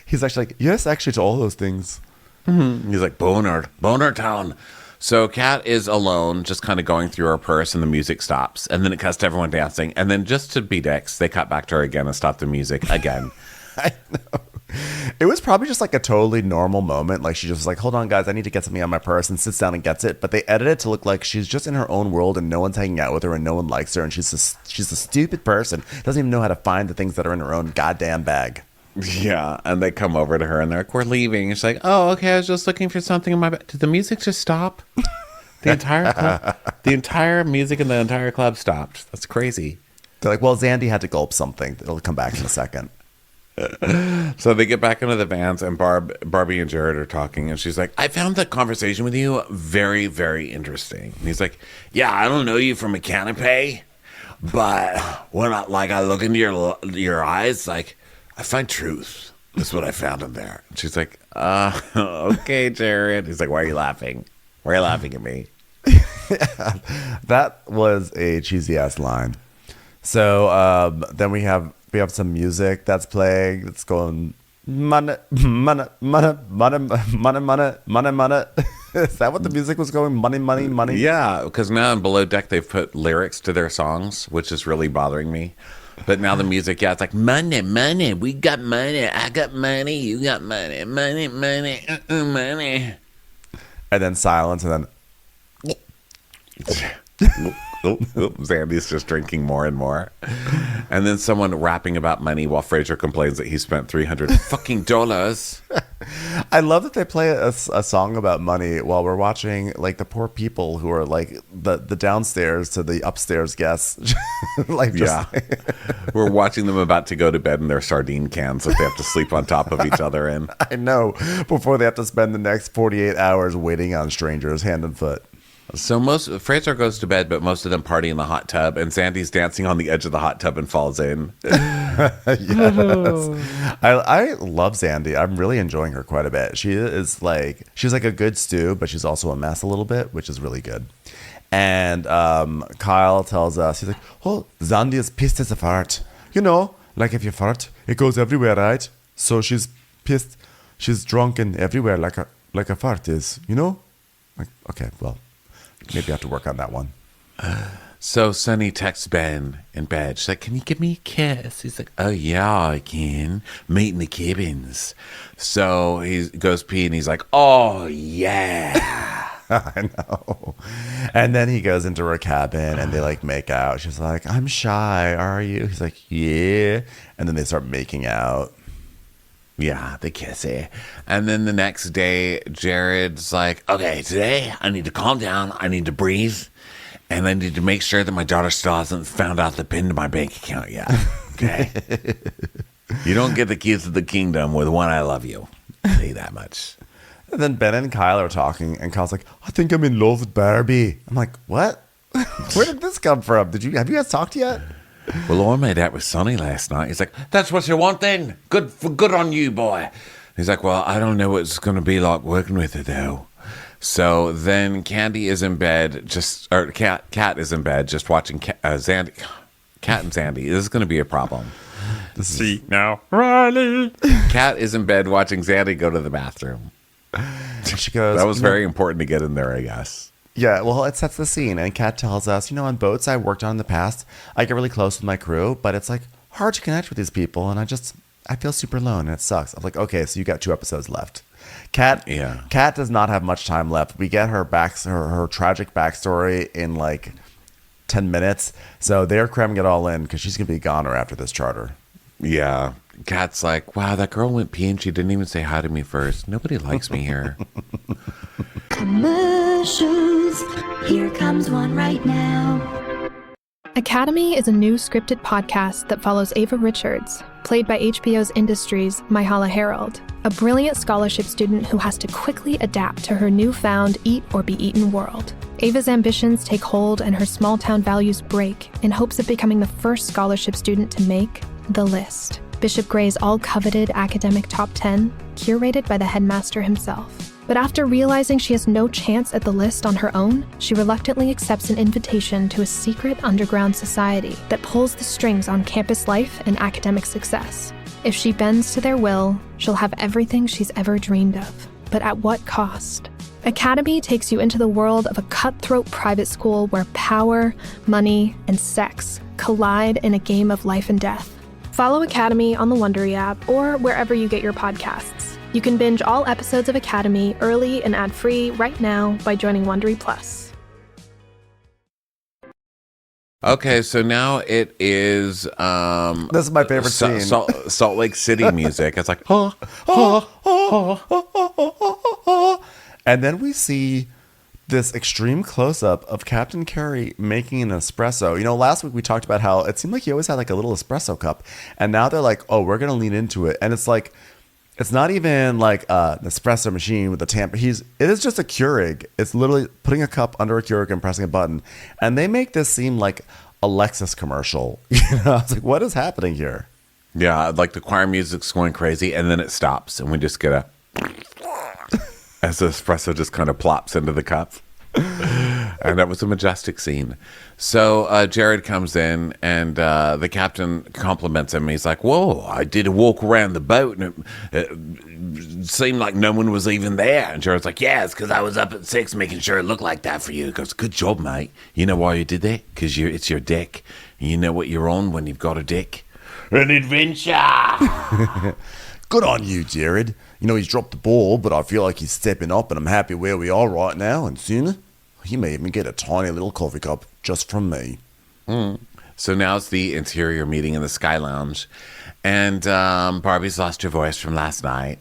He's actually like, yes, actually, to all those things. Mm-hmm. He's like, boner town. So Kat is alone, just kind of going through her purse, and the music stops. And then it cuts to everyone dancing. And then just to be dicks, they cut back to her again and stop the music again. I know. It was probably just like a totally normal moment. Like she just was like, hold on, guys, I need to get something out of my purse, and sits down and gets it. But they edit it to look like she's just in her own world and no one's hanging out with her and no one likes her. And she's a stupid person. Doesn't even know how to find the things that are in her own goddamn bag. Yeah, and they come over to her and they're like, we're leaving. And she's like, oh, okay, I was just looking for something in my bag. Did the music just stop? The entire music in the entire club stopped. That's crazy. They're like, well, Zandy had to gulp something. It'll come back in a second. So they get back into the vans, and Barbie and Jared are talking, and she's like, I found the conversation with you very, very interesting. And he's like, yeah, I don't know you from a canapé, but when I look into your eyes, like, I find truth. That's what I found in there. And she's like, okay, Jared. He's like, why are you laughing? Why are you laughing at me? That was a cheesy ass line. So then we have some music that's playing. It's going money. Is that what the music was going? Money. Yeah, because now in Below Deck they've put lyrics to their songs, which is really bothering me. But now the music, it's like money. We got money. I got money. You got money. Money. And then silence, and then Zandy's just drinking more and more. And then someone rapping about money while Fraser complains that he spent $300 fucking dollars. I love that they play a song about money while we're watching like the poor people who are like the downstairs to the upstairs guests. We're watching them about to go to bed in their sardine cans that they have to sleep on top of each other in. I know, before they have to spend the next 48 hours waiting on strangers hand and foot. So Fraser goes to bed, but most of them party in the hot tub, and Sandy's dancing on the edge of the hot tub and falls in. Yes. I love Sandy. I'm really enjoying her quite a bit. She's like a good stew, but she's also a mess a little bit, which is really good. And Kyle tells us, he's like, oh, Sandy is pissed as a fart. You know, like if you fart, it goes everywhere, right? So she's pissed. She's drunken everywhere like a fart is, you know? Like, okay, well. Maybe I have to work on that one. So Sunny texts Ben in bed. She's like, can you give me a kiss? He's like, oh, yeah, I can. Meet in the cabins. So he goes pee, and he's like, oh, yeah. I know. And then he goes into her cabin, and they, like, make out. She's like, I'm shy. Are you? He's like, yeah. And then they start making out. Yeah, they kiss it. And then the next day, Jared's like, okay, today I need to calm down. I need to breathe. And I need to make sure that my daughter still hasn't found out the PIN to my bank account yet. Okay? You don't get the keys to the kingdom with one I love you. I'll tell you that much. And then Ben and Kyle are talking, and Kyle's like, I think I'm in love with Barbie. I'm like, what? Where did this come from? Have you guys talked yet? Well, I made out with Sonny last night. He's like, that's what you want then? Good on you, boy. He's like, well, I don't know what it's going to be like working with her, though. So then Candy is in bed, Kat is in bed, just watching Zandy. Kat and Zandy. This is going to be a problem. See now, Riley. Kat is in bed watching Zandy go to the bathroom. She goes, that was very important to get in there, I guess. Yeah, well, it sets the scene, and Kat tells us, on boats I worked on in the past, I get really close with my crew, but it's like hard to connect with these people, and I feel super alone, and it sucks. I'm like, okay, so you got 2 episodes left. Kat does not have much time left. We get her tragic backstory in like 10 minutes, so they're cramming it all in because she's gonna be a goner after this charter. Yeah, Kat's like, wow, that girl went pee and she didn't even say hi to me first. Nobody likes me here. Commercials. Here comes one right now. Academy is a new scripted podcast that follows Ava Richards, played by HBO's Industries' Myha'la Herald, a brilliant scholarship student who has to quickly adapt to her newfound eat-or-be-eaten world. Ava's ambitions take hold and her small-town values break in hopes of becoming the first scholarship student to make the list. Bishop Gray's all-coveted academic top 10, curated by the headmaster himself. But after realizing she has no chance at the list on her own, she reluctantly accepts an invitation to a secret underground society that pulls the strings on campus life and academic success. If she bends to their will, she'll have everything she's ever dreamed of. But at what cost? Academy takes you into the world of a cutthroat private school where power, money, and sex collide in a game of life and death. Follow Academy on the Wondery app or wherever you get your podcasts. You can binge all episodes of Academy early and ad-free right now by joining Wondery Plus. Okay, so now it is This is my favorite scene. Salt Lake City music. It's like and then we see this extreme close-up of Captain Carey making an espresso. You know, last week we talked about how it seemed like he always had like a little espresso cup, and now they're like, oh, we're gonna lean into it, and it's like, it's not even like an espresso machine with a tamper. It is just a Keurig. It's literally putting a cup under a Keurig and pressing a button. And they make this seem like a Lexus commercial. You know, I was like, what is happening here? Yeah, like the choir music's going crazy, and then it stops, and we just get a as the espresso just kind of plops into the cup. And that was a majestic scene. So Jared comes in, and the captain compliments him. He's like, whoa, I did a walk around the boat, and it seemed like no one was even there. And Jared's like, yeah, it's because I was up at 6 making sure it looked like that for you. He goes, good job, mate. You know why you did that? Because it's your dick. You know what you're on when you've got a dick? An adventure! Good on you, Jared. You know, he's dropped the ball, but I feel like he's stepping up, and I'm happy where we are right now. And soon, he may even get a tiny little coffee cup just from me. So now it's the interior meeting in the Sky Lounge. And Barbie's lost her voice from last night.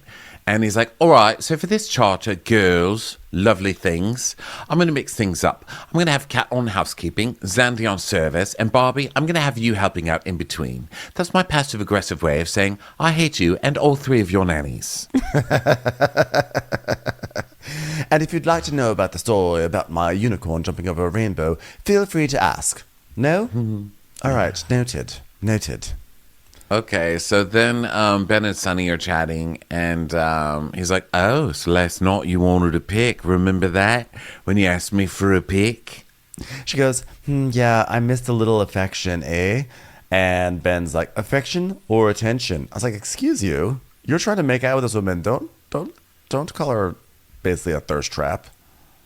And he's like, all right, so for this charter, girls, lovely things, I'm going to mix things up. I'm going to have Kat on housekeeping, Zandy on service, and Barbie, I'm going to have you helping out in between. That's my passive-aggressive way of saying, I hate you and all 3 of your nannies. And if you'd like to know about the story about my unicorn jumping over a rainbow, feel free to ask. No? All right, noted. Okay, so then Ben and Sunny are chatting, and he's like, oh, so last night you wanted a pic. Remember that? When you asked me for a pic? She goes, yeah, I missed a little affection, eh? And Ben's like, affection or attention? I was like, excuse you? You're trying to make out with this woman. Don't call her basically a thirst trap.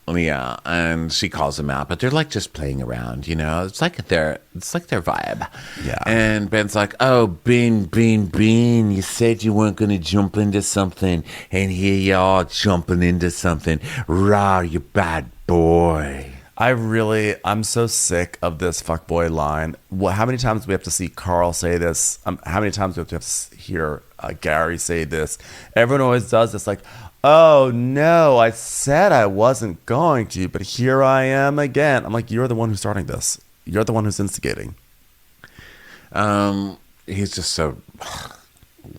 Yeah, and she calls him out, but they're like just playing around, you know. It's like their vibe. Yeah. And Ben's like, "Oh, Ben, you said you weren't going to jump into something, and here you are jumping into something. Rah, you bad boy." I'm so sick of this fuckboy line. How many times do we have to see Carl say this? How many times do we have to hear Gary say this? Everyone always does this, like, oh no, I said I wasn't going to, but here I am again. I'm like, you're the one who's starting this. You're the one who's instigating. He's just so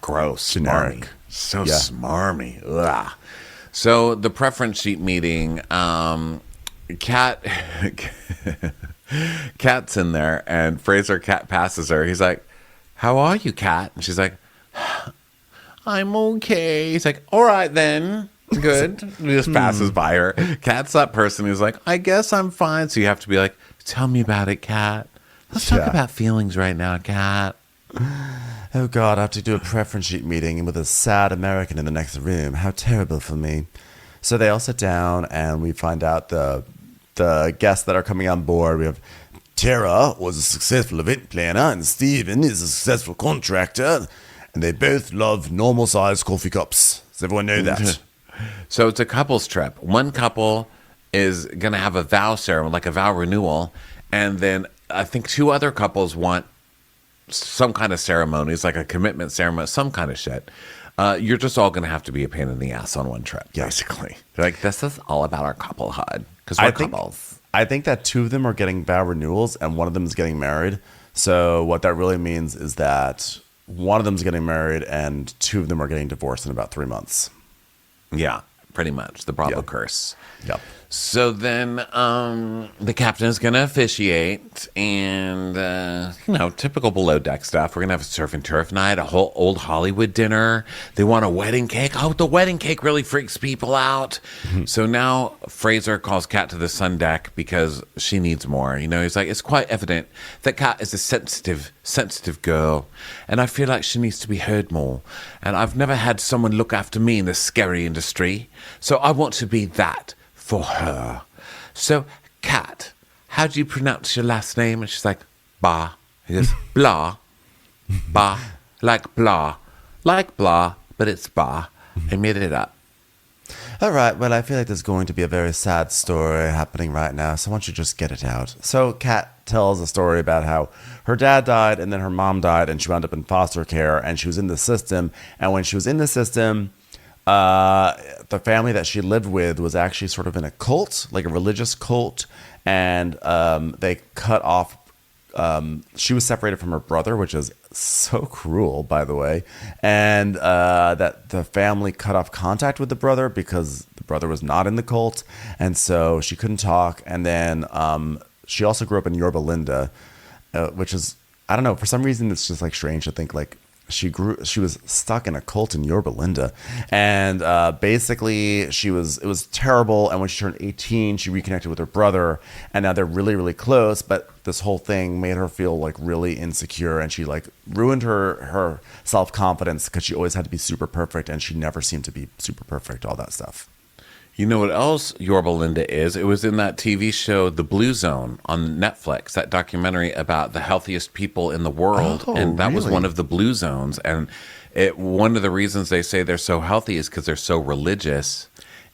gross, generic, smarmy. Ugh. So the preference sheet meeting, Kat's in there, and Fraser passes her. He's like, how are you, Kat? And she's like, I'm okay. He's like, all right then. Good. He just passes by her. Kat's that person who's like, I guess I'm fine. So you have to be like, tell me about it, Kat. Let's talk about feelings right now, Kat. Oh God, I have to do a preference sheet meeting with a sad American in the next room. How terrible for me. So they all sit down, and we find out the guests that are coming on board. We have Tara was a successful event planner, and Steven is a successful contractor, and they both love normal-sized coffee cups. Does everyone know that? So it's a couples trip. One couple is going to have a vow ceremony, like a vow renewal, and then I think 2 other couples want some kind of ceremonies, like a commitment ceremony, some kind of shit. You're just all going to have to be a pain in the ass on one trip, basically. Like, this is all about our couplehood. because we're couples. I think that 2 of them are getting vow renewals and 1 of them is getting married. So what that really means is that 1 of them is getting married and 2 of them are getting divorced in about 3 months. Yeah, pretty much. The Bravo curse. Yep. So then the captain is going to officiate and, typical below deck stuff. We're going to have a surf and turf night, a whole old Hollywood dinner. They want a wedding cake. Oh, the wedding cake really freaks people out. So now Fraser calls Kat to the sun deck because she needs more. He's like, it's quite evident that Kat is a sensitive girl. And I feel like she needs to be heard more. And I've never had someone look after me in the scary industry. So I want to be that for her. So, Kat, how do you pronounce your last name? And she's like, Ba. He goes, blah. Ba. Like blah. Like blah, but it's ba. I made it up. All right, well, I feel like there's going to be a very sad story happening right now, so why don't you just get it out? So Kat tells a story about how her dad died and then her mom died and she wound up in foster care and she was in the system. And when she was in the system, the family that she lived with was actually sort of in a cult, like a religious cult, and they cut off. She was separated from her brother, which is so cruel, by the way, and that the family cut off contact with the brother because the brother was not in the cult, and so she couldn't talk. And then she also grew up in Yorba Linda, which is, I don't know, for some reason it's just like strange to think like she was stuck in a cult in Yorba Linda, and basically it was terrible. And when she turned 18, she reconnected with her brother, and now they're really, really close. But this whole thing made her feel like really insecure, and she like ruined her self-confidence because she always had to be super perfect, and she never seemed to be super perfect, all that stuff. You know what else Yorba Linda is? It was in that TV show, The Blue Zone on Netflix, that documentary about the healthiest people in the world. Oh, and that was really? one of the blue zones. And one of the reasons they say they're so healthy is because they're so religious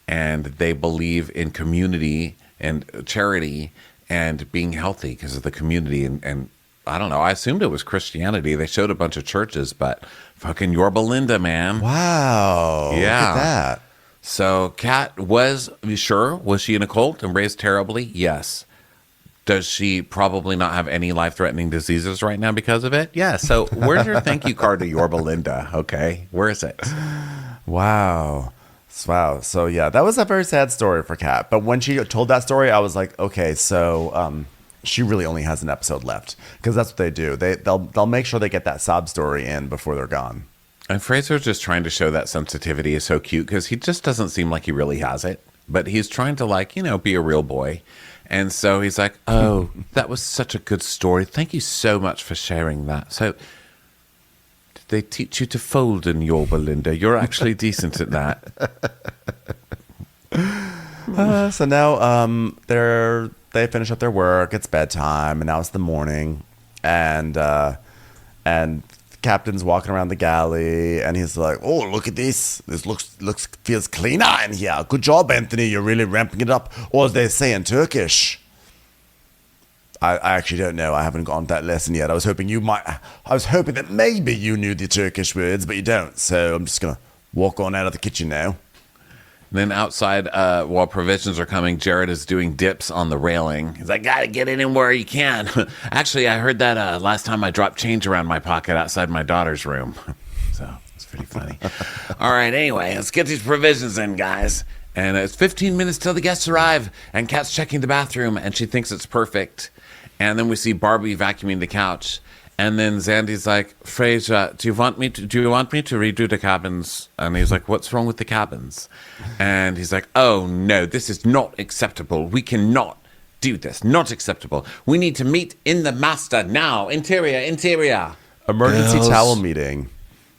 and they believe in community and charity and being healthy because of the community. And I don't know, I assumed it was Christianity. They showed a bunch of churches, but fucking Yorba Linda, man. Wow. Yeah. Look at that. So Kat was she in a cult and raised terribly? Yes. Does she probably not have any life-threatening diseases right now because of it? Yeah. So where's your thank you card to Yorba Linda? Okay. Where is it? Wow. So yeah, that was a very sad story for Kat. But when she told that story, I was like, okay, so she really only has an episode left because that's what they do. They'll make sure they get that sob story in before they're gone. And Fraser's just trying to show that sensitivity is so cute because he just doesn't seem like he really has it. But he's trying to, be a real boy. And so he's like, oh, that was such a good story. Thank you so much for sharing that. So did they teach you to fold in Yorba Linda? You're actually decent at that. So now they finish up their work. It's bedtime, and now it's the morning. And Captain's walking around the galley, and he's like, "Oh, look at this! This feels cleaner in here. Good job, Anthony. You're really ramping it up." Or as they say in Turkish. I actually don't know. I haven't gone that lesson yet. I was hoping that maybe you knew the Turkish words, but you don't. So I'm just gonna walk on out of the kitchen now. Then outside, while provisions are coming, Jared is doing dips on the railing. He's like, gotta get it in where you can. Actually, I heard that last time I dropped change around my pocket outside my daughter's room. So it's pretty funny. All right, anyway, let's get these provisions in, guys. And it's 15 minutes till the guests arrive, and Kat's checking the bathroom, and she thinks it's perfect. And then we see Barbie vacuuming the couch. And then Zandy's like, Fraser, do you want me to redo the cabins? And he's like, what's wrong with the cabins? And he's like, oh no, this is not acceptable. We cannot do this. Not acceptable. We need to meet in the master now. Interior. Emergency Girls. towel meeting.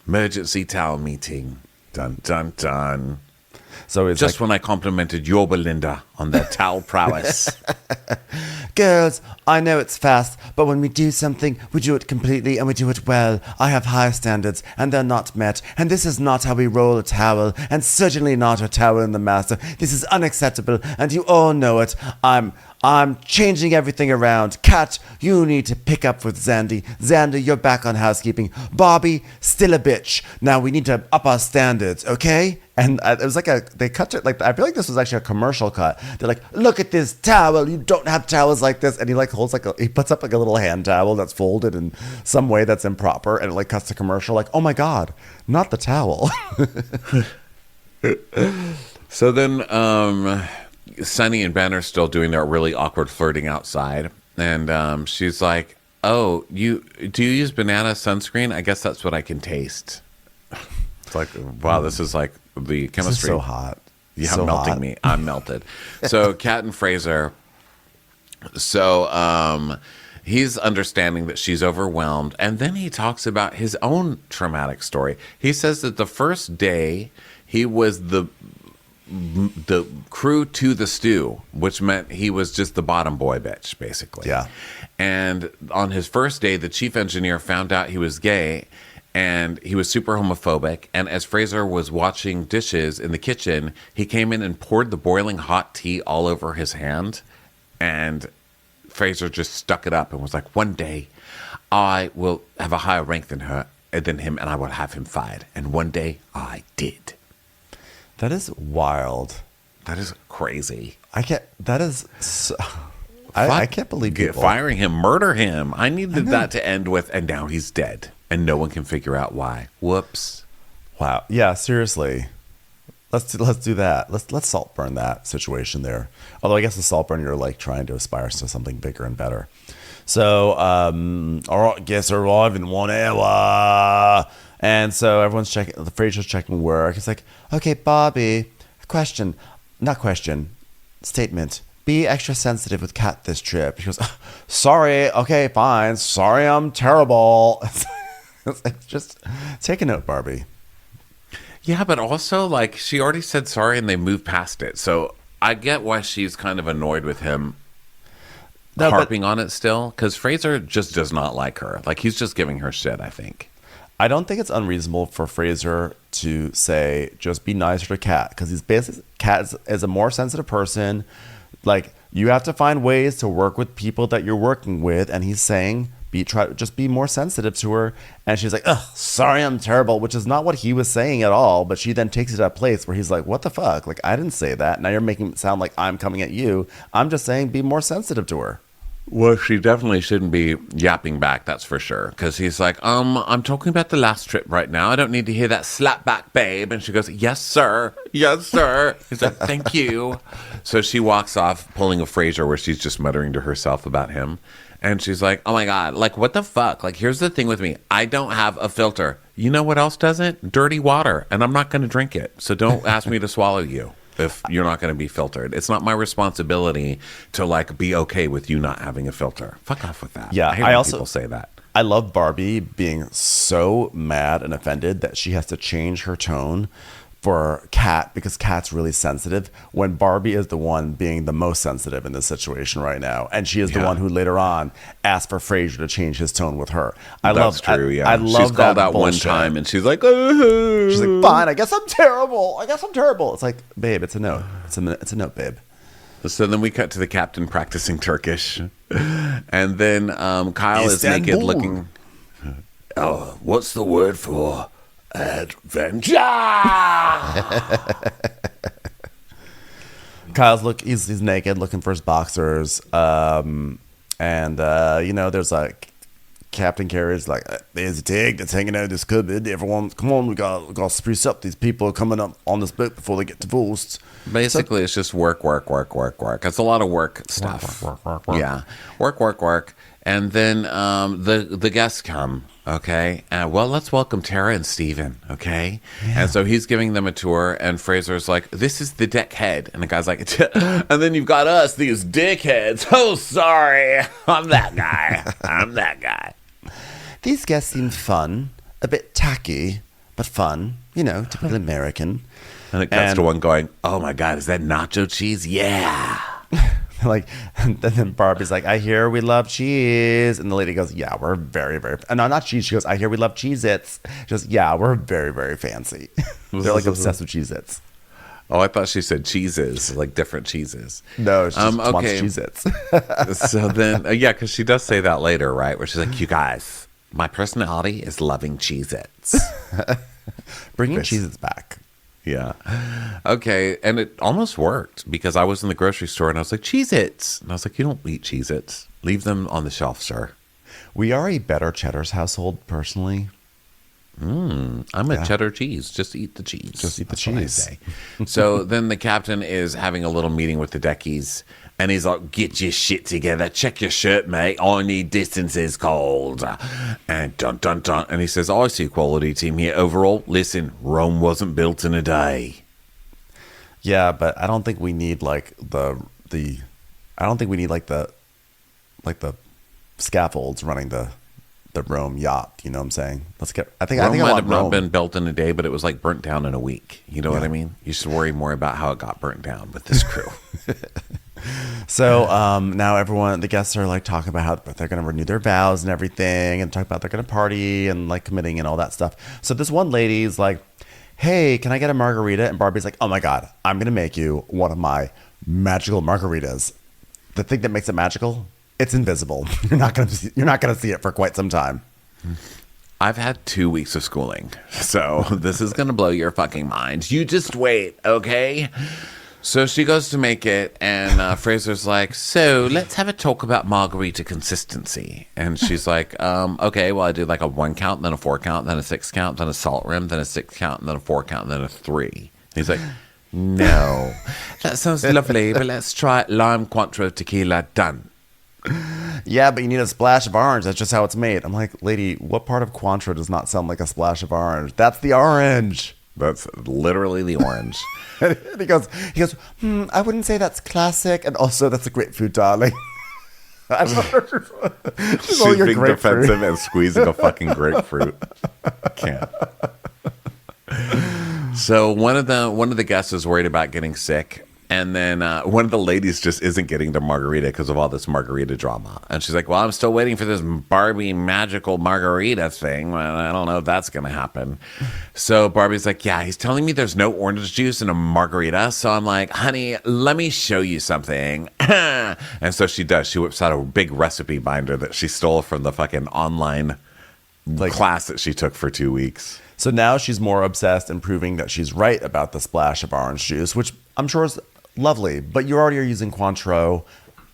Emergency towel meeting. Dun, dun, dun. So it's just when I complimented Yorba Linda on their towel prowess. Girls, I know it's fast, but when we do something, we do it completely and we do it well. I have high standards, and they're not met. And this is not how we roll a towel, and certainly not a towel in the master. This is unacceptable, and you all know it. I'm changing everything around. Kat, you need to pick up with Zandy. Zandy, you're back on housekeeping. Barbie, still a bitch. Now we need to up our standards, okay? And it was like they cut to, like, I feel like this was actually a commercial cut. They're like, look at this towel. You don't have towels like this. And he like holds he puts up like a little hand towel that's folded in some way that's improper. And it like cuts to commercial like, oh my God, not the towel. So then Sunny and Ben are still doing their really awkward flirting outside. And she's like, oh, do you use banana sunscreen? I guess that's what I can taste. It's like, wow, this is like the chemistry. This is so hot. Yeah, so melting hot. me. I'm melted. So Kat and Fraser. So he's understanding that she's overwhelmed. And then he talks about his own traumatic story. He says that the first day he was the crew to the stew, which meant he was just the bottom boy bitch, basically. Yeah. And on his first day, the chief engineer found out he was gay, and he was super homophobic. And as Fraser was washing dishes in the kitchen, he came in and poured the boiling hot tea all over his hand. And Fraser just stuck it up and was like, one day I will have a higher rank than him, and I will have him fired. And one day I did. That is wild. That is crazy. I can't believe people. Firing him, murder him. I needed that to end with, and now he's dead. And no one can figure out why. Whoops. Wow. Yeah, seriously. Let's do that. Let's salt burn that situation there. Although I guess the salt burn, you're like trying to aspire to something bigger and better. So, all right, guess arrive in 1 hour. And so everyone's checking, the Fraser's checking work. It's like, okay, Barbie, statement. Be extra sensitive with Kat this trip. She goes, sorry, okay, fine. Sorry, I'm terrible. It's like, just take a note, Barbie. Yeah, but also, like, she already said sorry and they moved past it. So I get why she's kind of annoyed with him harping on it still. Because Fraser just does not like her. Like, he's just giving her shit, I think. I don't think it's unreasonable for Fraser to say, just be nicer to Kat. Because Kat is a more sensitive person. Like, you have to find ways to work with people that you're working with. And he's saying, just be more sensitive to her. And she's like, ugh, sorry, I'm terrible, which is not what he was saying at all. But she then takes it to a place where he's like, what the fuck? Like, I didn't say that. Now you're making it sound like I'm coming at you. I'm just saying be more sensitive to her. Well, she definitely shouldn't be yapping back, that's for sure. Because he's like, I'm talking about the last trip right now. I don't need to hear that slap back, babe. And she goes, yes, sir. Yes, sir. He's like, thank you. So she walks off, pulling a Fraser where she's just muttering to herself about him. And she's like, oh my God, like, what the fuck? Like, here's the thing with me. I don't have a filter. You know what else doesn't? Dirty water. And I'm not going to drink it. So don't ask me to swallow you if you're not going to be filtered. It's not my responsibility to, like, be okay with you not having a filter. Fuck off with that. Yeah, I hate when people say that. I love Barbie being so mad and offended that she has to change her tone for Kat because Kat's really sensitive when Barbie is the one being the most sensitive in this situation right now. And she is the one who later on asked for Fraser to change his tone with her. That's true, yeah. I love she's called out bullshit. one time and she's like, oh. She's like, fine, I guess I'm terrible. It's like, babe, it's a note. It's a note, babe. So then we cut to the captain practicing Turkish. And then Kyle is naked looking. Oh, what's the word for adventure? He's naked looking for his boxers. There's like Captain Carey's like, there's a tag that's hanging out of this cupboard. Everyone, come on, we got to spruce up. These people are coming up on this boat before they get divorced. Basically, it's just work. It's a lot of work stuff. Work. Yeah, work. And then the guests come, okay? Well, let's welcome Tara and Steven, okay? Yeah. And so he's giving them a tour, and Fraser's like, this is the deck head. And the guy's like, and then you've got us, these dickheads. Oh, sorry. I'm that guy. These guests seem fun, a bit tacky, but fun, typical American. And it cuts to one going, oh my God, is that nacho cheese? Yeah. Like, and then Barbie's like, I hear we love cheese. And the lady goes, yeah, we're very, very, no, not cheese. She goes, I hear we love Cheez-Its. She goes, yeah, we're very, very fancy. They're like obsessed with Cheez-Its. Oh, I thought she said cheeses, like different cheeses. No, she just wants Cheez-Its. So then, because she does say that later, right? Where she's like, you guys, my personality is loving Cheez-Its. Bringing Cheez-Its back. Yeah. Okay. And it almost worked because I was in the grocery store and I was like, Cheez-Its. And I was like, you don't eat Cheez-Its. Leave them on the shelf, sir. We are a better Cheddar's household, personally. I'm a cheddar cheese. Just eat the cheese. Just eat the That's what I cheese. say. So then the captain is having a little meeting with the deckies. And he's like, get your shit together. Check your shirt, mate. I need distances called. And dun, dun, dun. And he says, I see quality team here. Overall, listen, Rome wasn't built in a day. Yeah, but I don't think we need like the scaffolds running the Rome yacht. You know what I'm saying? I think Rome I might want have not Rome. been built in a day, but it was like burnt down in a week. You know what I mean? You should worry more about how it got burnt down with this crew. So now the guests are like talking about how they're going to renew their vows and everything, and talk about they're going to party and like committing and all that stuff. So this one lady's like, hey, can I get a margarita? And Barbie's like, oh my God, I'm going to make you one of my magical margaritas. The thing that makes it magical, it's invisible. You're not going to see it for quite some time. I've had 2 weeks of schooling, so this is going to blow your fucking mind. You just wait, okay? So she goes to make it, and Fraser's like, so let's have a talk about margarita consistency. And she's like, okay, well, I do like a 1 count, then a 4 count, then a 6 count, then a salt rim, then a 6 count, and then a 4 count, and then a 3. And he's like, no, that sounds lovely, but let's try lime Cointreau tequila, done. Yeah, but you need a splash of orange. That's just how it's made. I'm like, lady, what part of Cointreau does not sound like a splash of orange? That's the orange. That's literally the orange. And he goes, I wouldn't say that's classic. And also, that's a grapefruit, darling. She's being defensive and squeezing a fucking grapefruit. Can't. So one of the guests is worried about getting sick. And then one of the ladies just isn't getting the margarita because of all this margarita drama. And she's like, well, I'm still waiting for this Barbie magical margarita thing. Well, I don't know if that's going to happen. So Barbie's like, yeah, he's telling me there's no orange juice in a margarita. So I'm like, honey, let me show you something. And so she does. She whips out a big recipe binder that she stole from the fucking online class that she took for 2 weeks. So now she's more obsessed in proving that she's right about the splash of orange juice, which I'm sure is lovely, but you already are using Cointreau,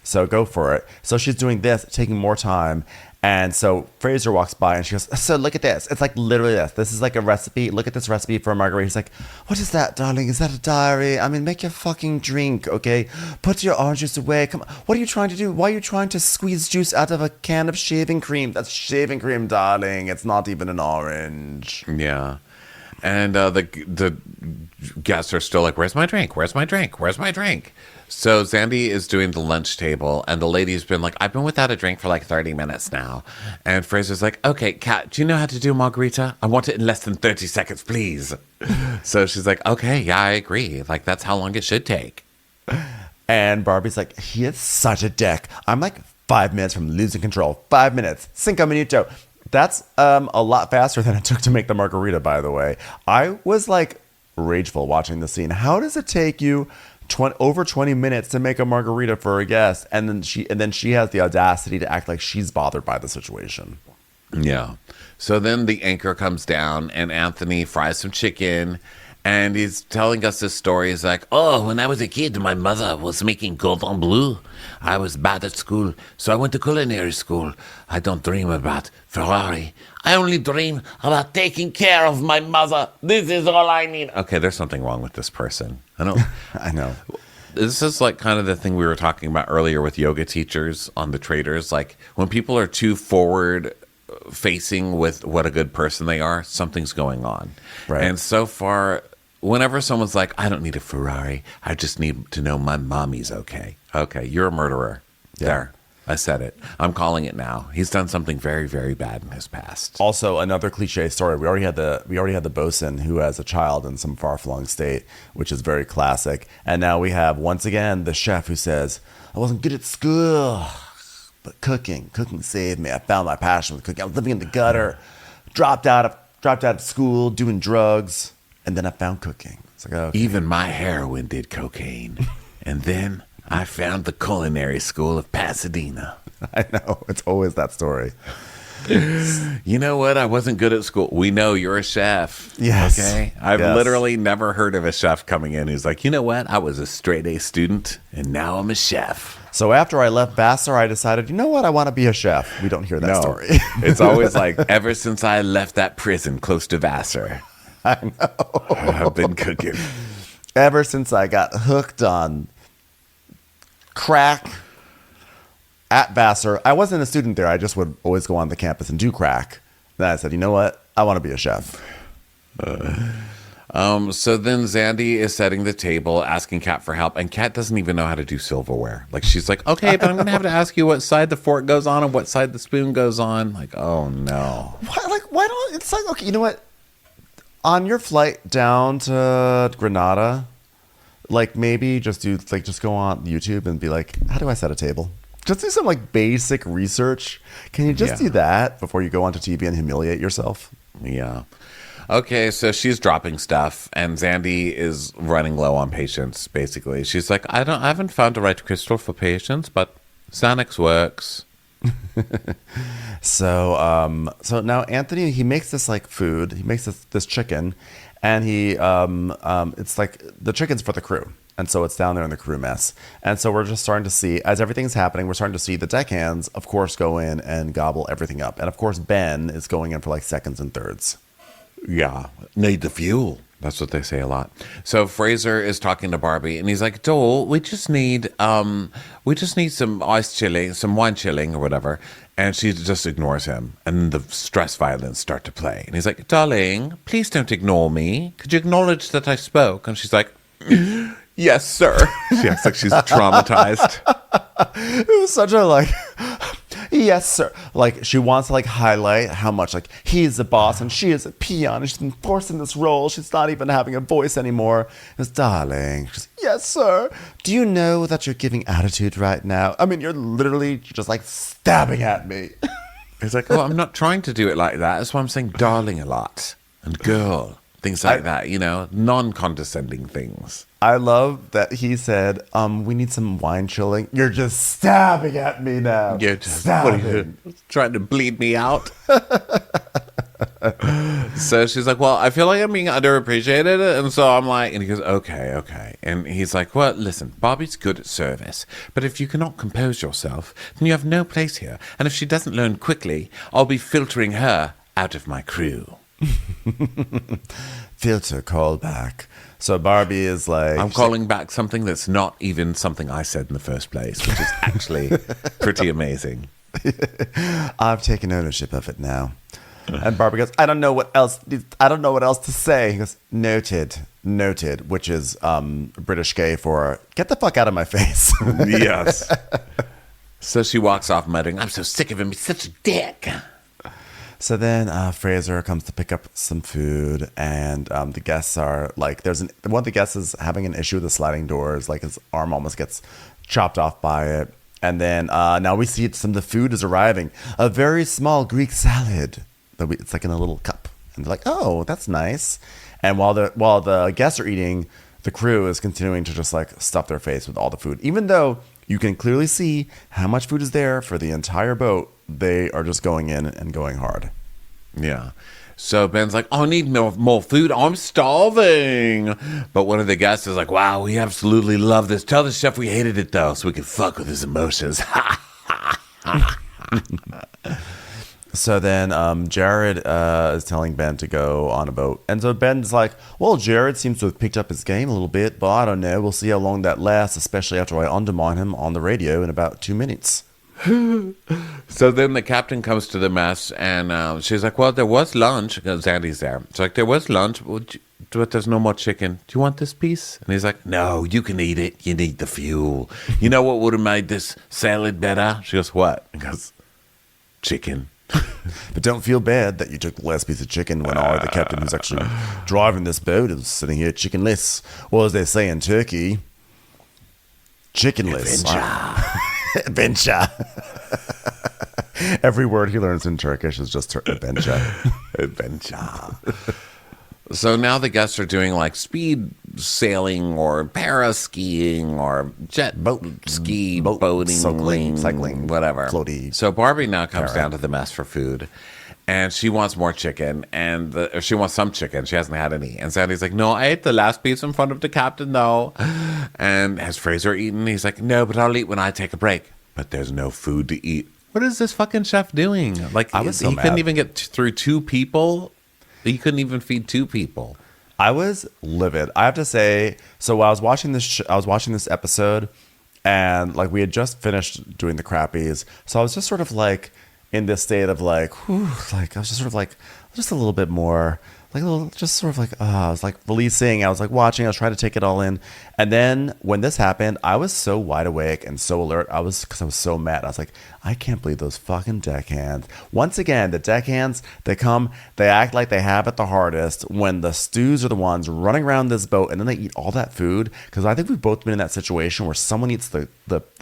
so go for it. So she's doing this, taking more time. And so Fraser walks by and she goes, so look at this. It's like literally this. This is like a recipe. Look at this recipe for a margarita. He's like, what is that, darling? Is that a diary? I mean, make your fucking drink, okay? Put your orange juice away. Come on. What are you trying to do? Why are you trying to squeeze juice out of a can of shaving cream? That's shaving cream, darling. It's not even an orange. Yeah. And the guests are still like, where's my drink? Where's my drink? Where's my drink? So Zandy is doing the lunch table, and the lady's been like, I've been without a drink for like 30 minutes now. And Fraser's like, okay, Kat, do you know how to do margarita? I want it in less than 30 seconds, please. So she's like, okay, yeah, I agree. Like, that's how long it should take. And Barbie's like, he is such a dick. I'm like 5 minutes from losing control. 5 minutes. 5 minutos. That's a lot faster than it took to make the margarita, by the way. I was like rageful watching the scene. How does it take you over 20 minutes to make a margarita for a guest? And then she has the audacity to act like she's bothered by the situation. Yeah. So then the anchor comes down and Anthony fries some chicken. And he's telling us this story. He's like, oh, when I was a kid, my mother was making cordon bleu. I was bad at school, so I went to culinary school. I don't dream about Ferrari. I only dream about taking care of my mother. This is all I need. Okay, there's something wrong with this person. I know. This is like kind of the thing we were talking about earlier with yoga teachers on the traders. Like when people are too forward facing with what a good person they are, something's going on. Right. And so far, whenever someone's like, I don't need a Ferrari, I just need to know my mommy's okay. Okay, you're a murderer. Yeah. There, I said it. I'm calling it now. He's done something very, very bad in his past. Also, another cliche story. We already had the bosun who has a child in some far-flung state, which is very classic. And now we have once again the chef who says, I wasn't good at school, but cooking saved me. I found my passion with cooking. I was living in the gutter, dropped out of school, doing drugs, and then I found cooking. It's like, okay. Even my heroin did cocaine. And then I found the culinary school of Pasadena. I know. It's always that story. You know what? I wasn't good at school. We know you're a chef. Yes. Okay. I've Yes. literally never heard of a chef coming in who's like, you know what? I was a straight A student and now I'm a chef. So after I left Vassar, I decided, you know what? I want to be a chef. We don't hear that story. It's always like, ever since I left that prison close to Vassar, I know. I've been cooking. Ever since I got hooked on crack at Vassar, I wasn't a student there. I just would always go on the campus and do crack. Then I said, you know what? I want to be a chef. So then Zandy is setting the table, asking Kat for help, and Kat doesn't even know how to do silverware. Like, she's like, okay, but I'm going to have to ask you what side the fork goes on and what side the spoon goes on. Like, oh no. Why don't, it's like, okay, you know what? On your flight down to Granada, like maybe just go on YouTube and be like, how do I set a table? Just do some like basic research. Can you just do that before you go onto TV and humiliate yourself? Yeah. Okay, so she's dropping stuff, and Zandy is running low on patience. Basically, she's like, I haven't found the right crystal for patience, but Xanax works. So now Anthony, he makes this like food. He makes this chicken, and he it's like the chicken's for the crew, and so it's down there in the crew mess. And so we're just starting to see, as everything's happening, we're starting to see the deckhands, of course, go in and gobble everything up, and of course Ben is going in for like seconds and thirds. Yeah, need the fuel. That's what they say a lot. So Fraser is talking to Barbie, and he's like, Dole, we just need some ice chilling, some wine chilling or whatever. And she just ignores him, and the stress violins start to play. And he's like, darling, please don't ignore me. Could you acknowledge that I spoke? And she's like, yes, sir. She acts like she's traumatized. It was such a like, yes, sir. Like she wants to like highlight how much like he's the boss and she is a peon and she's been forced in this role. She's not even having a voice anymore. It's darling. She's, yes, sir. Do you know that you're giving attitude right now? I mean, you're literally just like stabbing at me. He's like, oh, I'm not trying to do it like that. That's why I'm saying darling a lot and girl. Things like that, you know, non-condescending things. I love that he said, we need some wine chilling. You're just stabbing at me now. You're just what are you, trying to bleed me out. So she's like, well, I feel like I'm being underappreciated. And so I'm like, and he goes, okay. And he's like, well, listen, Barbie's good at service. But if you cannot compose yourself, then you have no place here. And if she doesn't learn quickly, I'll be filtering her out of my crew. Filter call back. So Barbie is like, I'm calling back something that's not even something I said in the first place, which is actually pretty amazing. I've taken ownership of it now. And Barbie goes, I don't know what else to say. He goes, noted, which is British gay for get the fuck out of my face. Yes. So she walks off muttering, I'm so sick of him, he's such a dick. So then Fraser comes to pick up some food, and the guests are like, one of the guests is having an issue with the sliding doors, like his arm almost gets chopped off by it. And then now we see some of the food is arriving, a very small Greek salad. It's like in a little cup, and they're like, oh, that's nice. And while the guests are eating, the crew is continuing to just like stuff their face with all the food, even though you can clearly see how much food is there for the entire boat. They are just going in and going hard. Yeah. So Ben's like, oh, I need more food. I'm starving. But one of the guests is like, wow, we absolutely love this. Tell the chef we hated it, though, so we can fuck with his emotions. So then Jared is telling Ben to go on a boat. And so Ben's like, well, Jared seems to have picked up his game a little bit, but I don't know. We'll see how long that lasts, especially after I undermine him on the radio in about 2 minutes. So then the captain comes to the mess, and she's like, well, there was lunch. Because Zandy's there. She's like, there was lunch, but there's no more chicken. Do you want this piece? And he's like, no, you can eat it. You need the fuel. You know what would have made this salad better? She goes, what? He goes, chicken. But don't feel bad that you took the last piece of chicken when the captain who's actually driving this boat is sitting here chickenless. Or as they say in Turkey, chickenless. Adventure. Every word he learns in Turkish is just adventure. Adventure. So now the guests are doing like speed sailing or paraskiing or jet ski boating, cycling, whatever. Floaty. So Barbie now comes down to the mess for food. And she wants more chicken, or she wants some chicken. She hasn't had any. And Sandy's like, no, I ate the last piece in front of the captain, though. And has Fraser eaten? He's like, no, but I'll eat when I take a break. But there's no food to eat. What is this fucking chef doing? Like, he couldn't even get through 2 people. He couldn't even feed 2 people. I was livid. I have to say, so while I was watching this episode, and like we had just finished doing the crappies, so I was just sort of like in this state of like, whew, like I was just sort of like just a little bit more like a little, just sort of like, I was like releasing, I was like watching, I was trying to take it all in. And then when this happened, I was so wide awake and so alert. Because I was so mad. I was like, I can't believe those fucking deckhands. Once again, the deckhands, they act like they have it the hardest when the stews are the ones running around this boat and then they eat all that food. Because I think we've both been in that situation where someone eats the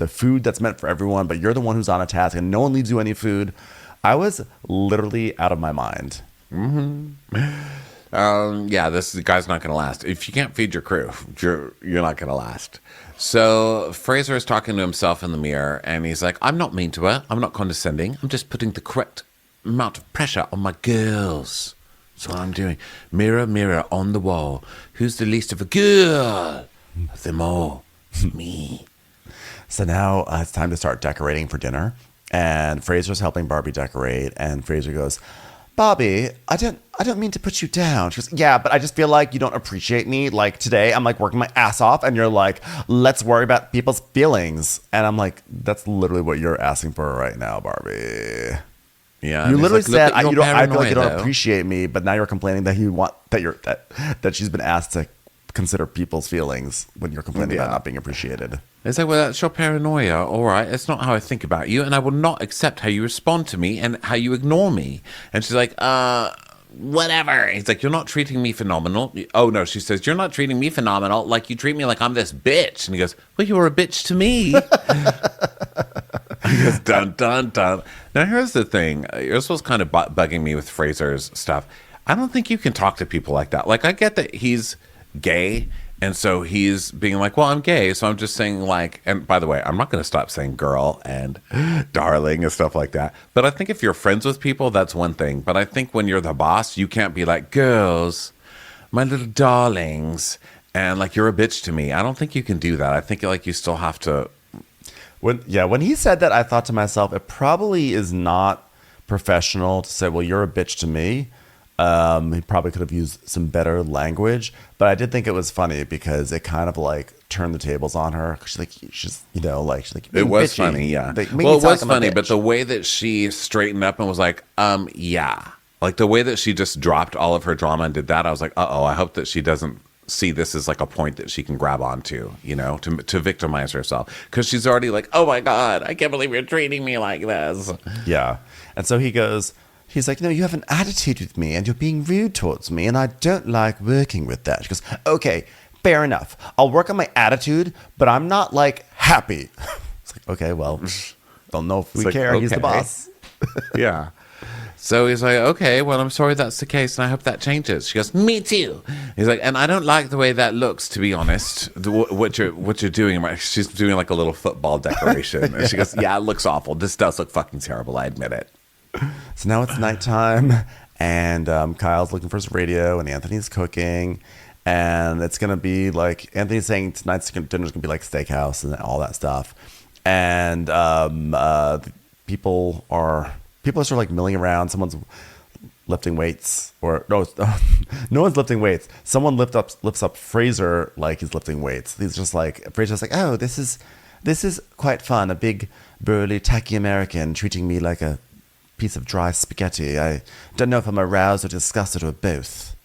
food that's meant for everyone, but you're the one who's on a task and no one leaves you any food. I was literally out of my mind. Yeah, this guy's not going to last. If you can't feed your crew, you're not going to last. So Fraser is talking to himself in the mirror, and he's like, I'm not mean to her. I'm not condescending. I'm just putting the correct amount of pressure on my girls. That's what I'm doing. Mirror, mirror on the wall. Who's the least of a girl of them all? Me. So now it's time to start decorating for dinner. And Fraser's helping Barbie decorate, and Fraser goes, Barbie, I don't mean to put you down. She goes, yeah, but I just feel like you don't appreciate me. Like today, I'm like working my ass off, and you're like, let's worry about people's feelings. And I'm like, that's literally what you're asking for right now, Barbie. Yeah, you literally said, I feel like you don't though. appreciate me, but now you're complaining that you want that she's been asked to consider people's feelings when you're complaining about not being appreciated. It's like, well, that's your paranoia. All right, it's not how I think about you, and I will not accept how you respond to me and how you ignore me. And she's like, whatever. He's like, you're not treating me phenomenal. Oh, no, she says, you're not treating me phenomenal. Like, you treat me like I'm this bitch. And he goes, well, you're a bitch to me. He goes, dun, dun, dun. Now, here's the thing. This was kind of bugging me with Fraser's stuff. I don't think you can talk to people like that. Like, I get that he's gay, and so he's being like, well, I'm gay, so I'm just saying like, and by the way, I'm not going to stop saying girl and darling and stuff like that. But I think if you're friends with people, that's one thing. But I think when you're the boss, you can't be like, girls, my little darlings, and like, you're a bitch to me. I don't think you can do that. I think like you still have to. When he said that, I thought to myself, it probably is not professional to say, well, you're a bitch to me. He probably could have used some better language, but I did think it was funny because it kind of like turned the tables on her. She's like, it was bitchy. Funny, yeah. Well, it was funny, but the way that she straightened up and was like, yeah, like the way that she just dropped all of her drama and did that, I was like, I hope that she doesn't see this as like a point that she can grab onto, you know, to victimize herself, because she's already like, oh my god, I can't believe you're treating me like this. Yeah, and so he's like, no, you have an attitude with me and you're being rude towards me and I don't like working with that. She goes, okay, fair enough. I'll work on my attitude, but I'm not like happy. It's like, okay, well, don't know if we care. Okay. He's the boss. Yeah. So he's like, okay, well, I'm sorry that's the case and I hope that changes. She goes, me too. He's like, and I don't like the way that looks, to be honest, what you're doing. She's doing like a little football decoration. And she goes, yeah, it looks awful. This does look fucking terrible. I admit it. So now it's nighttime, and Kyle's looking for his radio, and Anthony's cooking, and it's gonna be like Anthony's saying tonight's dinner's gonna be like steakhouse and all that stuff, and people are sort of like milling around. Someone's lifting weights, or no one's lifting weights. Someone lifts up Fraser like he's lifting weights. He's just like Fraser's like, oh, this is quite fun. A big burly tacky American treating me like a piece of dry spaghetti. I don't know if I'm aroused or disgusted or both.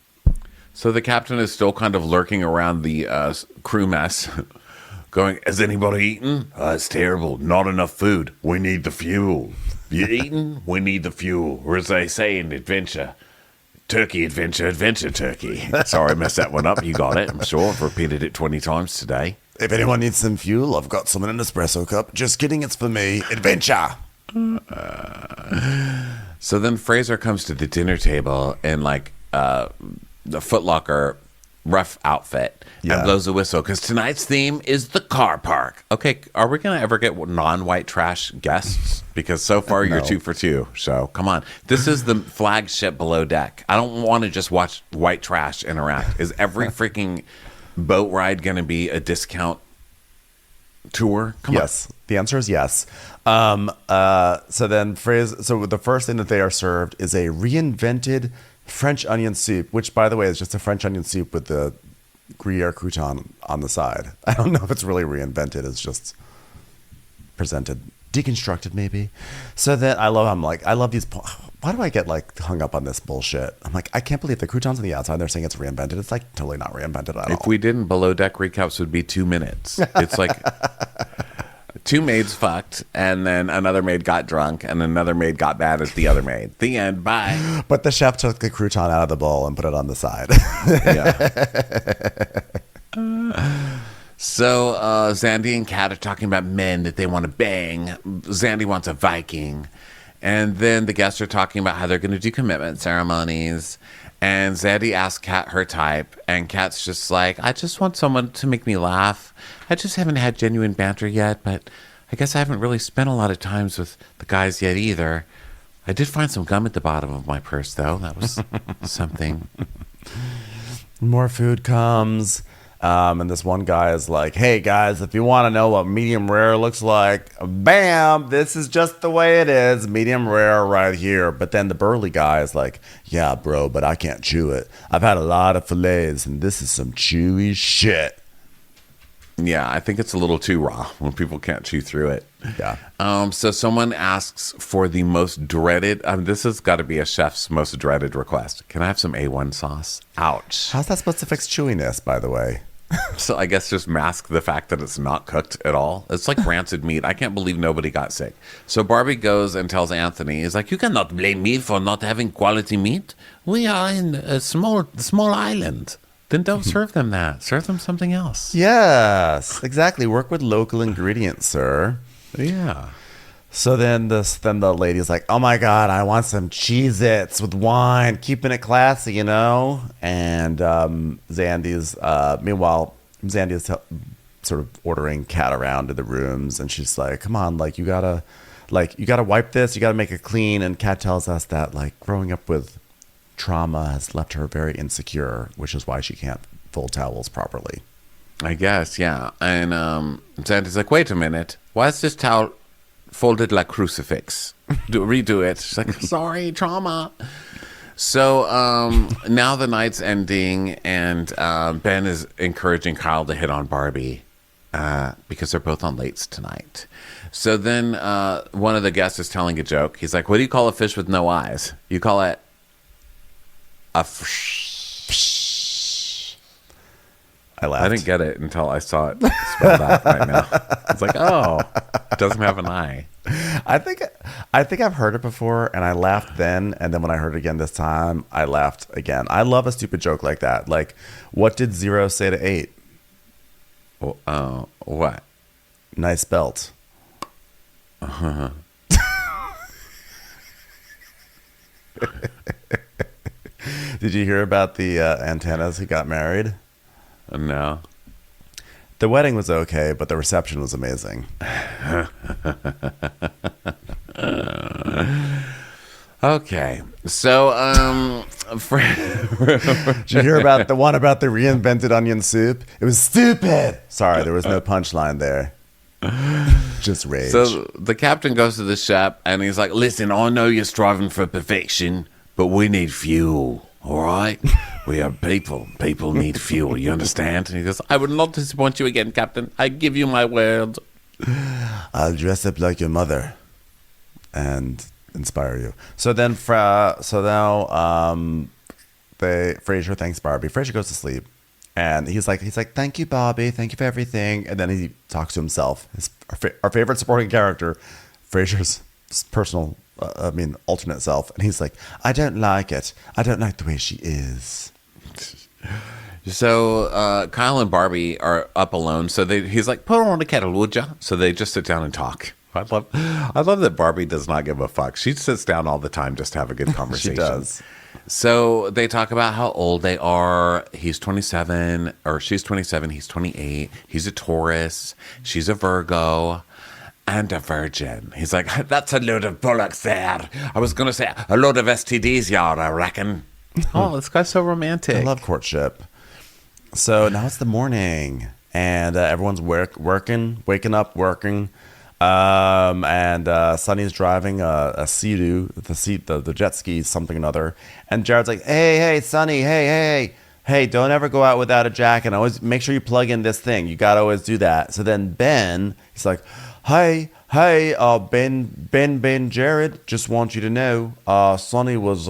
So the captain is still kind of lurking around the crew mess, going, has anybody eaten? It's terrible. Not enough food. We need the fuel. You eaten? We need the fuel. Or as they say in adventure, turkey adventure, adventure turkey. Sorry, I messed that one up. You got it, I'm sure. I've repeated it 20 times today. If anyone needs some fuel, I've got some in an espresso cup. Just kidding, it's for me. Adventure. So then Fraser comes to the dinner table, and like the Foot Locker rough outfit and blows a whistle because tonight's theme is the car park. Okay, are we going to ever get non-white trash guests? Because so far you're 2 for 2. So come on. This is the flagship Below Deck. I don't want to just watch white trash interact. Is every freaking boat ride going to be a discount tour? Come on. Yes. The answer is yes. So then so the first thing that they are served is a reinvented French onion soup, which, by the way, is just a French onion soup with the Gruyere crouton on the side. I don't know if it's really reinvented. It's just presented, deconstructed, maybe. So then I love these. Why do I get like hung up on this bullshit? I'm like, I can't believe the croutons on the outside. They're saying it's reinvented. It's like totally not reinvented at all. If we didn't, Below Deck recaps would be 2 minutes. It's like 2 maids fucked, and then another maid got drunk, and another maid got mad at the other maid. The end. Bye. But the chef took the crouton out of the bowl and put it on the side. So Zandy and Kat are talking about men that they want to bang. Zandy wants a Viking. And then the guests are talking about how they're going to do commitment ceremonies. And Zandy asks Kat her type. And Kat's just like, I just want someone to make me laugh. I just haven't had genuine banter yet. But I guess I haven't really spent a lot of times with the guys yet either. I did find some gum at the bottom of my purse, though. That was something. More food comes. And this one guy is like, hey guys, if you want to know what medium rare looks like, bam, this is just the way it is. Medium rare right here. But then the burly guy is like, yeah, bro, but I can't chew it. I've had a lot of fillets and this is some chewy shit. Yeah, I think it's a little too raw when people can't chew through it. Yeah. So someone asks for the most dreaded. This has got to be a chef's most dreaded request. Can I have some A1 sauce? Ouch. How's that supposed to fix chewiness, by the way? So I guess just mask the fact that it's not cooked at all. It's like rancid meat. I can't believe nobody got sick. So Barbie goes and tells Anthony, he's like, you cannot blame me for not having quality meat. We are in a small island. Then don't serve them that. Serve them something else. Yes, exactly. Work with local ingredients, sir. Yeah. So then the lady's like, oh my God, I want some Cheez-Its with wine, keeping it classy, you know? And meanwhile, Zandy is sort of ordering Kat around to the rooms, and she's like, come on, you gotta wipe this, you gotta make it clean. And Kat tells us that growing up with trauma has left her very insecure, which is why she can't fold towels properly. I guess, yeah. And Zandy's like, wait a minute, why is this towel folded like crucifix? Redo it. She's like, sorry, trauma. So now the night's ending, and Ben is encouraging Kyle to hit on Barbie because they're both on lates tonight. So then one of the guests is telling a joke. He's like, what do you call a fish with no eyes? You call it a fish. I laughed. I didn't get it until I saw it spelled out right now. It's like, oh, it doesn't have an eye. I think I've heard it before, and I laughed then, and then when I heard it again this time, I laughed again. I love a stupid joke like that. Like, what did 0 say to 8? What? Nice belt. Uh-huh. Did you hear about the antennas who got married? No. The wedding was okay, but the reception was amazing. Okay. So, did you hear about the one about the reinvented onion soup? It was stupid. Sorry, there was no punchline there. Just rage. So the captain goes to the shop and he's like, listen, I know you're striving for perfection, but we need fuel. All right? We are people. People need fuel. You understand? And he goes, I would not disappoint you again, Captain. I give you my word. I'll dress up like your mother and inspire you. So then, Fraser thanks Barbie. Fraser goes to sleep, and he's like, thank you, Barbie. Thank you for everything. And then he talks to himself. Our favorite supporting character, Fraser's personal. Alternate self. And he's like, I don't like it. I don't like the way she is. So Kyle and Barbie are up alone. So he's like, put on a kettle, would ya? So they just sit down and talk. I love that Barbie does not give a fuck. She sits down all the time just to have a good conversation. She does. So they talk about how old they are. He's 27, or she's 27. He's 28. He's a Taurus. She's a Virgo. And a virgin. He's like, that's a load of bollocks there. I was going to say a load of STDs, y'all, I reckon. Oh, this guy's so romantic. I love courtship. So now it's the morning, and everyone's waking up, working. And Sonny's driving a Sea-Doo, the jet ski, something or another. And Jared's like, hey, Sonny, hey, don't ever go out without a jacket. Always make sure you plug in this thing. You got to always do that. So then Ben, he's like, hey, Ben, Jared, just want you to know, Sonny was,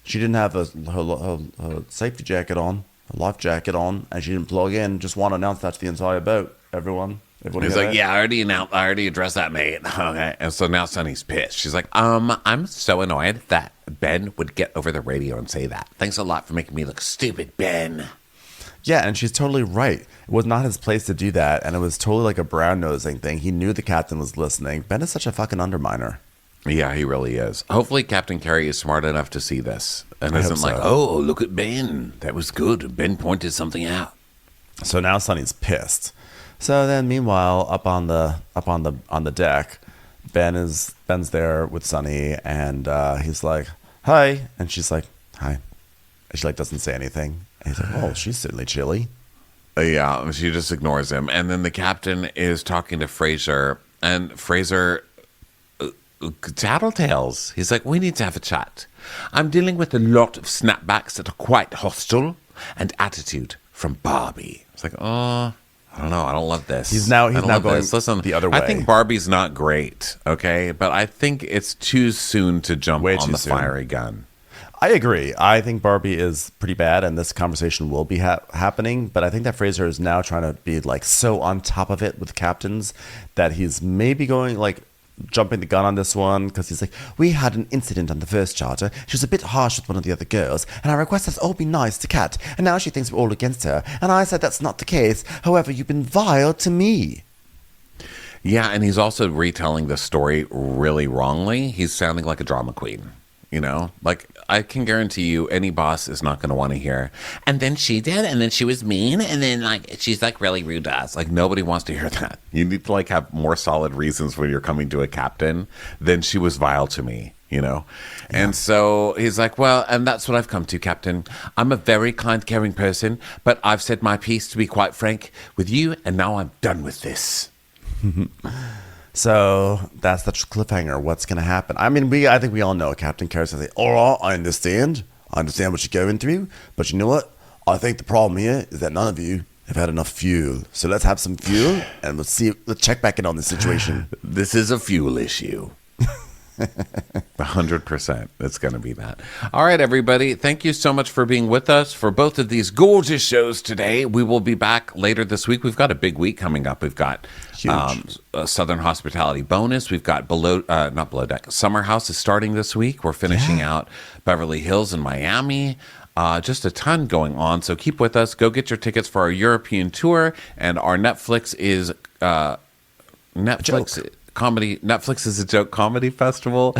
she didn't have her safety jacket on, a life jacket on, and she didn't plug in. Just want to announce that to the entire boat, everyone. He's like, yeah, I already addressed that, mate. Okay. And so now Sonny's pissed. She's like, I'm so annoyed that Ben would get over the radio and say that. Thanks a lot for making me look stupid, Ben. Yeah, and she's totally right. It was not his place to do that, and it was totally like a brown-nosing thing. He knew the captain was listening. Ben is such a fucking underminer. Yeah, he really is. Hopefully Captain Carey is smart enough to see this and isn't like, oh, look at Ben. That was good. Ben pointed something out. So now Sonny's pissed. So then, meanwhile, up on the deck, Ben's there with Sonny, and he's like, "Hi," and she's like, "Hi," and she doesn't say anything. And he's like, "Oh, she's certainly chilly." Yeah, she just ignores him, and then the captain is talking to Fraser, and Fraser tattletales. He's like, "We need to have a chat. I'm dealing with a lot of snapbacks that are quite hostile, and attitude from Barbie." It's like, oh. I don't know. I don't love this. He's now going Listen, the other way. I think Barbie's not great, okay? But I think it's too soon to jump on the fiery gun. I agree. I think Barbie is pretty bad, and this conversation will be happening. But I think that Fraser is now trying to be so on top of it with captains that he's maybe going jumping the gun on this one, because he's like, we had an incident on the first charter. She was a bit harsh with one of the other girls, and I request us all be nice to Kat, and now she thinks we're all against her, and I said that's not the case. However, you've been vile to me. Yeah, and he's also retelling the story really wrongly. He's sounding like a drama queen, I can guarantee you any boss is not going to want to hear, and then she did, and then she was mean, and then she's really rude to us. Nobody wants to hear that. You need to have more solid reasons when you're coming to a captain than she was vile to me, Yeah. And so he's like, well, and that's what I've come to, Captain. I'm a very kind, caring person, but I've said my piece, to be quite frank with you, and now I'm done with this. So that's the cliffhanger. What's going to happen? I mean, I think we all know Captain Carey's going to say, all right, I understand what you're going through. But you know what? I think the problem here is that none of you have had enough fuel. So let's have some fuel, and let's check back in on the situation. This is a fuel issue. 100%. It's going to be that. All right, everybody. Thank you so much for being with us for both of these gorgeous shows today. We will be back later this week. We've got a big week coming up. We've got a Southern Hospitality bonus. We've got not Below Deck. Summer House is starting this week. We're finishing out Beverly Hills and Miami. Just a ton going on. So keep with us. Go get your tickets for our European tour. And our Netflix is Netflix is a Joke Comedy Festival.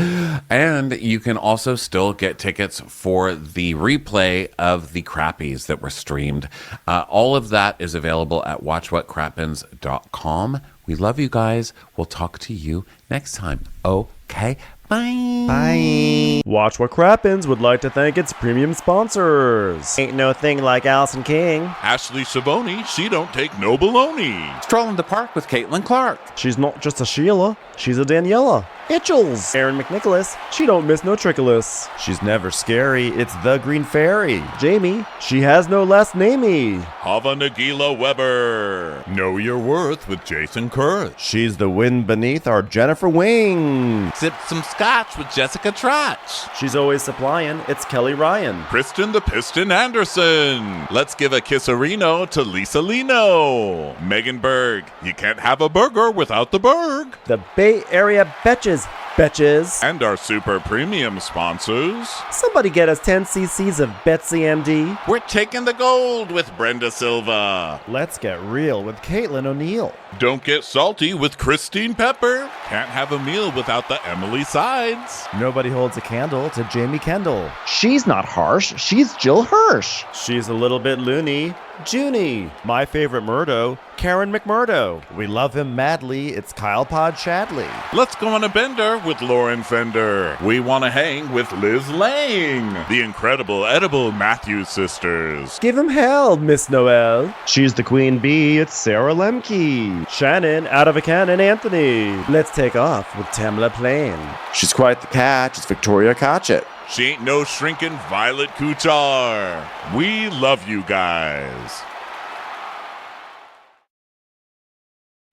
And you can also still get tickets for the replay of the Crappies that were streamed. All of that is available at watchwhatcrappens.com. We love you guys. We'll talk to you next time. Okay. Bye. Bye. Watch What Crappens would like to thank its premium sponsors. Ain't no thing like Allison King. Ashley Savoni, she don't take no baloney. Stroll in the park with Caitlin Clark. She's not just a Sheila, she's a Daniela. Itchels. Aaron McNicholas, she don't miss no trickolas. She's never scary, it's the Green Fairy. Jamie, she has no last namey. Hava Nagila Weber. Know your worth with Jason Kurth. She's the wind beneath our Jennifer Wing. Sip some scotch with Jessica Trotch. She's always supplying, it's Kelly Ryan. Kristen the Piston Anderson. Let's give a kisserino to Lisa Lino. Megan Berg, you can't have a burger without the Berg. The Bay Area Betches. Betches. And our super premium sponsors. Somebody get us 10 cc's of Betsy MD. We're taking the gold with Brenda Silva. Let's get real with Caitlin O'Neill. Don't get salty with Christine Pepper. Can't have a meal without the Emily Sides. Nobody holds a candle to Jamie Kendall. She's not harsh, she's Jill Hirsch. She's a little bit loony. Junie. My favorite Murdo, Karen McMurdo. We love him madly. It's Kyle Pod Shadley. Let's go on a bender with Lauren Fender. We want to hang with Liz Lang. The incredible edible Matthews sisters. Give him hell, Miss Noel. She's the queen bee, it's Sarah Lemke. Shannon, out of a cannon, Anthony. Let's take off with Tamla Plain. She's quite the catch. It's Victoria Cotchett. She ain't no shrinking Violet Kuchar. We love you guys.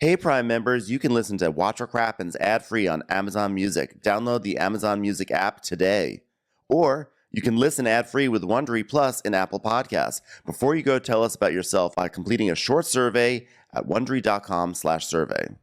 Hey Prime members, you can listen to Watch What Crappens ad-free on Amazon Music. Download the Amazon Music app today. Or you can listen ad-free with Wondery Plus in Apple Podcasts. Before you go, tell us about yourself by completing a short survey at Wondery.com/survey.